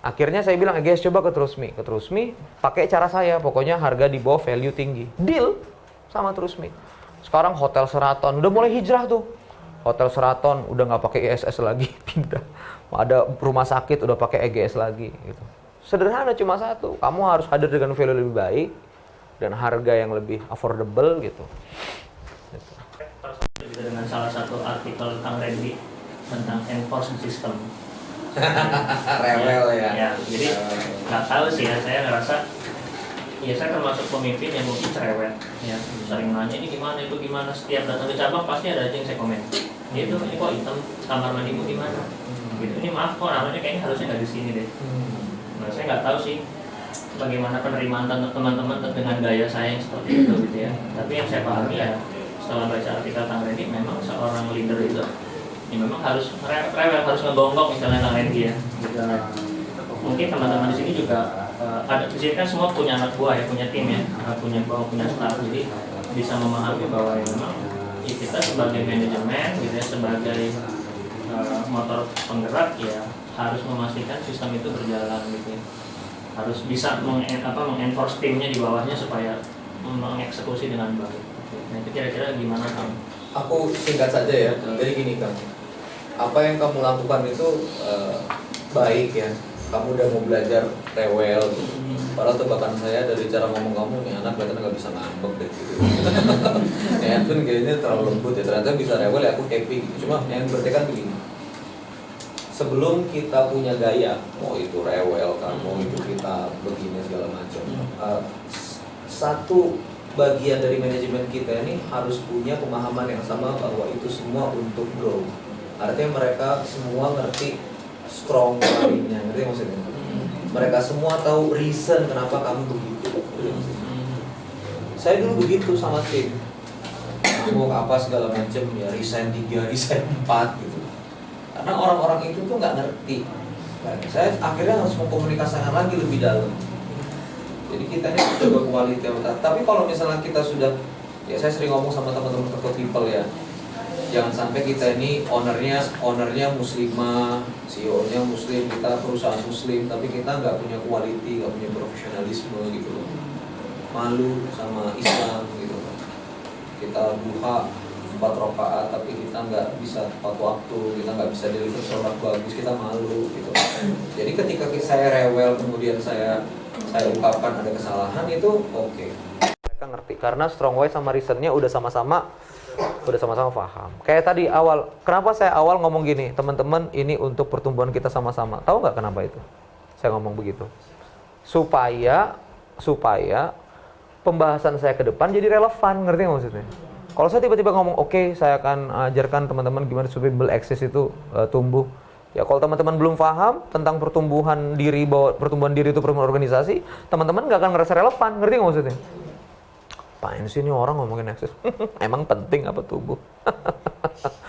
Akhirnya saya bilang, guys coba ke Trusmi pakai cara saya, pokoknya harga di bawah value tinggi. Deal sama Trusmi. Sekarang Hotel Sheraton udah mulai hijrah tuh. Hotel Sheraton udah nggak pakai ISS lagi, pindah. Ada rumah sakit udah pakai EGS lagi gitu. Sederhana cuma satu, kamu harus hadir dengan value lebih baik dan harga yang lebih affordable gitu. Bisa dengan salah satu artikel tentang Randy tentang enforcement system. Rewel ya. Ya, jadi nggak tahu sih ya, saya ngerasa ya saya termasuk pemimpin yang mungkin cerewet ya, sering nanya ini gimana, itu gimana, setiap datang ke cabang pasti ada aja yang saya komen gitu, ini kok hitam, kamar mandimu gimana gitu, ini maaf kok namanya kayaknya harusnya nggak di sini deh. Nah saya nggak tahu sih bagaimana penerimaan teman-teman dengan gaya saya yang seperti itu gitu ya, tapi yang saya pahami ya setelah baca artikel tentang Randy, memang seorang leader itu ya memang harus rewel, harus ngegonggong misalnya tentang Randy ya gitu. mungkin teman-teman di sini juga ada di sini kan semua punya anak buah ya, punya tim ya, punya staff, jadi bisa memahami bahwa ya memang ya kita sebagai manajemen gitu ya, sebagai motor penggerak ya harus memastikan sistem itu berjalan gitu ya. Harus bisa mengenforce timnya di bawahnya supaya mengeksekusi dengan baik. Nah itu kira-kira gimana Kang? Aku singkat saja ya. Jadi gini Kang, apa yang kamu lakukan itu baik ya. Kamu udah mau belajar rewel gitu. Padahal tebakan saya dari cara ngomong kamu nih anak kelihatannya nggak bisa ngambek deh gitu. Ya kan kayaknya terlalu lembut ya. Ternyata bisa rewel ya, aku happy gitu. Cuma yang berbeda kan begini. Sebelum kita punya gaya, mau itu rewel kan, mau itu kita begini segala macam. Satu bagian dari manajemen kita ini harus punya pemahaman yang sama bahwa itu semua untuk grow. Artinya mereka semua ngerti strong line-nya, ngerti maksudnya? Mereka semua tahu reason kenapa kamu begitu. Saya dulu begitu sama tim. Kamu apa segala macam ya, resign 3, resign 4 gitu. Karena orang-orang itu tuh nggak ngerti. Nah, saya akhirnya harus mengkomunikasikan lagi lebih dalam. Jadi kita ini coba quality. Tapi kalau misalnya kita sudah, ya saya sering ngomong sama teman-teman people ya, jangan sampai kita ini ownernya muslimah, CEO-nya muslim, kita perusahaan muslim, tapi kita nggak punya quality, nggak punya profesionalisme gitu loh. Malu sama Islam gitu. Kita duha 4 rakaat tapi kita nggak bisa tepat waktu, kita nggak bisa deliver produk bagus, kita malu gitu. Jadi ketika saya rewel kemudian saya ungkapkan ada kesalahan itu oke. Mereka ngerti karena strong way sama reasonnya udah sama-sama paham. Kayak tadi awal, kenapa saya awal ngomong gini, teman-teman ini untuk pertumbuhan kita sama-sama. Tahu nggak kenapa itu? Saya ngomong begitu. Supaya pembahasan saya ke depan jadi relevan, ngerti nggak maksudnya? Kalau saya tiba-tiba ngomong, oke, saya akan ajarkan teman-teman gimana supaya Bimbel Access itu tumbuh. Ya kalau teman-teman belum paham tentang pertumbuhan diri, bahwa pertumbuhan diri itu pertumbuhan organisasi, teman-teman nggak akan ngerasa relevan, ngerti nggak maksudnya? Apaan sih ini orang ngomongin Access? Emang penting apa tumbuh?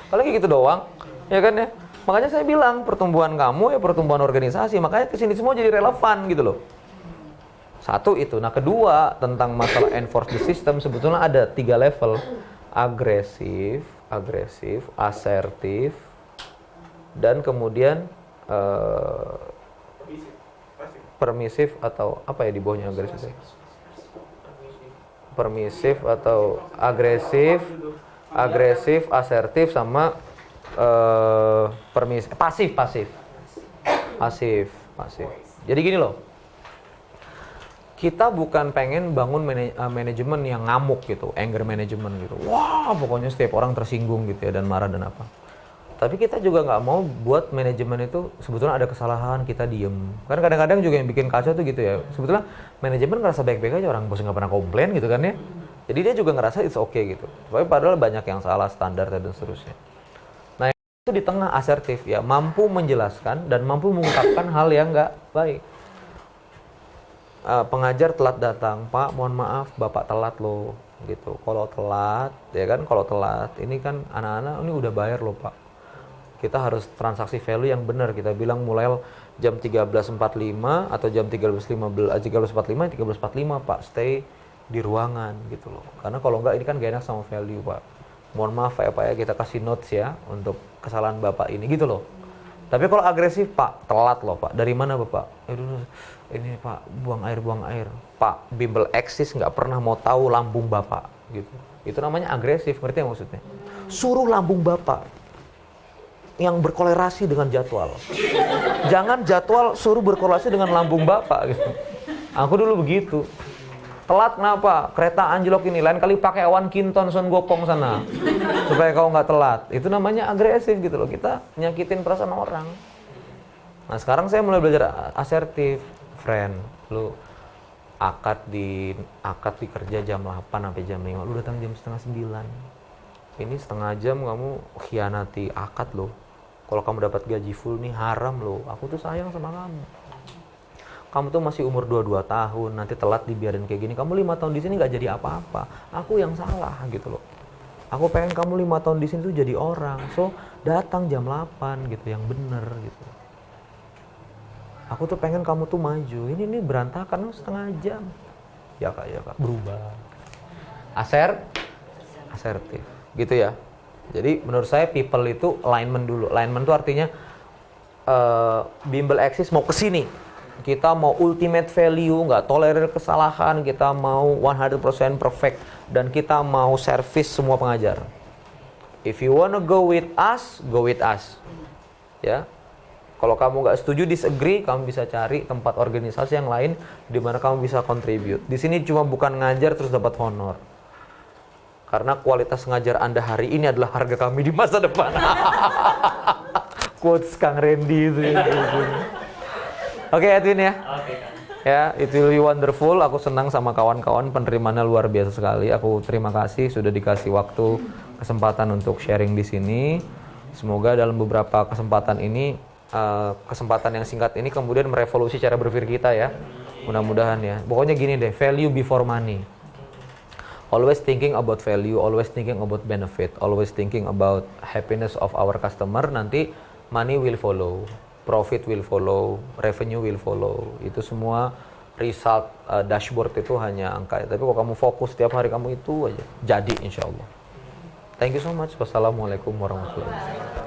Kalau gitu doang, ya kan ya? Makanya saya bilang, pertumbuhan kamu ya pertumbuhan organisasi, makanya kesini semua jadi relevan gitu loh. Satu itu. Nah kedua, tentang masalah enforce the system, sebetulnya ada 3 level. Agresif, asertif, dan kemudian permisif atau apa ya di bawahnya agresif? Permisif atau agresif, asertif sama pasif. Jadi gini loh. Kita bukan pengen bangun manajemen yang ngamuk gitu, anger management gitu. Wah, pokoknya setiap orang tersinggung gitu ya dan marah dan apa. Tapi kita juga nggak mau buat manajemen itu sebetulnya ada kesalahan kita diem. Kan kadang-kadang juga yang bikin kacau tuh gitu ya. Sebetulnya manajemen ngerasa baik-baik aja, orang bos nggak pernah komplain gitu kan ya. Jadi dia juga ngerasa it's okay gitu. Tapi padahal banyak yang salah standar dan seterusnya. Nah itu di tengah asertif ya, mampu menjelaskan dan mampu mengungkapkan hal yang nggak baik. Pengajar telat datang, Pak mohon maaf Bapak telat loh gitu. Kalau telat ya kan, kalau telat ini kan anak-anak ini udah bayar loh Pak, kita harus transaksi value yang benar. Kita bilang mulai jam 13.45 atau jam 13.45 Pak stay di ruangan gitu loh, karena kalau enggak ini kan gak enak sama value Pak. Mohon maaf ya Pak ya, kita kasih notes ya untuk kesalahan Bapak ini gitu loh. Tapi kalau agresif, Pak telat loh Pak, dari mana Bapak? Ini Pak, buang air. Pak, Bimbel Access nggak pernah mau tahu lambung Bapak gitu. Itu namanya agresif, ngerti ya maksudnya? Suruh lambung Bapak yang berkorelasi dengan jadwal. Jangan jadwal suruh berkorelasi dengan lambung Bapak gitu. Aku dulu begitu. Telat kenapa? Kereta anjlok ini, lain kali pakai awan kinton Son Gopong sana supaya kau nggak telat. Itu namanya agresif gitu loh, kita nyakitin perasaan orang. Nah sekarang saya mulai belajar asertif. Friend, lu akad di kerja jam 8 sampai jam 5, lu datang jam setengah 9. Ini setengah jam kamu khianati akad lo. Kalau kamu dapat gaji full nih haram lo. Aku tuh sayang sama kamu. Kamu tuh masih umur 22 tahun, nanti telat dibiarin kayak gini. Kamu 5 tahun di sini nggak jadi apa-apa. Aku yang salah gitu loh. Aku pengen kamu 5 tahun di sini tuh jadi orang. So datang jam 8 gitu, yang bener gitu. Aku tuh pengen kamu tuh maju. Ini berantakan setengah jam. Ya kak, berubah. Asertif, gitu ya. Jadi menurut saya people itu alignment dulu. Alignment itu artinya bimbel eksis mau ke sini. Kita mau ultimate value, nggak tolerir kesalahan, kita mau 100% perfect, dan kita mau service semua pengajar. If you wanna go with us, go with us. Ya. Kalau kamu nggak setuju, disagree, kamu bisa cari tempat organisasi yang lain di mana kamu bisa contribute. Di sini cuma bukan ngajar terus dapat honor. Karena kualitas ngajar Anda hari ini adalah harga kami di masa depan. Quotes Kang Randy itu. Oke, Edwin ya. Oke, Kang. Ya, it will be wonderful. Aku senang sama kawan-kawan, penerimaannya luar biasa sekali. Aku terima kasih sudah dikasih waktu, kesempatan untuk sharing di sini. Semoga dalam beberapa kesempatan ini, kesempatan yang singkat ini kemudian merevolusi cara berpikir kita ya. Mudah-mudahan ya. Pokoknya gini deh, value before money. Always thinking about value, always thinking about benefit, always thinking about happiness of our customer. Nanti money will follow, profit will follow, revenue will follow. Itu semua result dashboard itu hanya angka. Tapi kalau kamu fokus setiap hari kamu itu aja, jadi insya Allah. Thank you so much. Wassalamualaikum warahmatullahi wabarakatuh.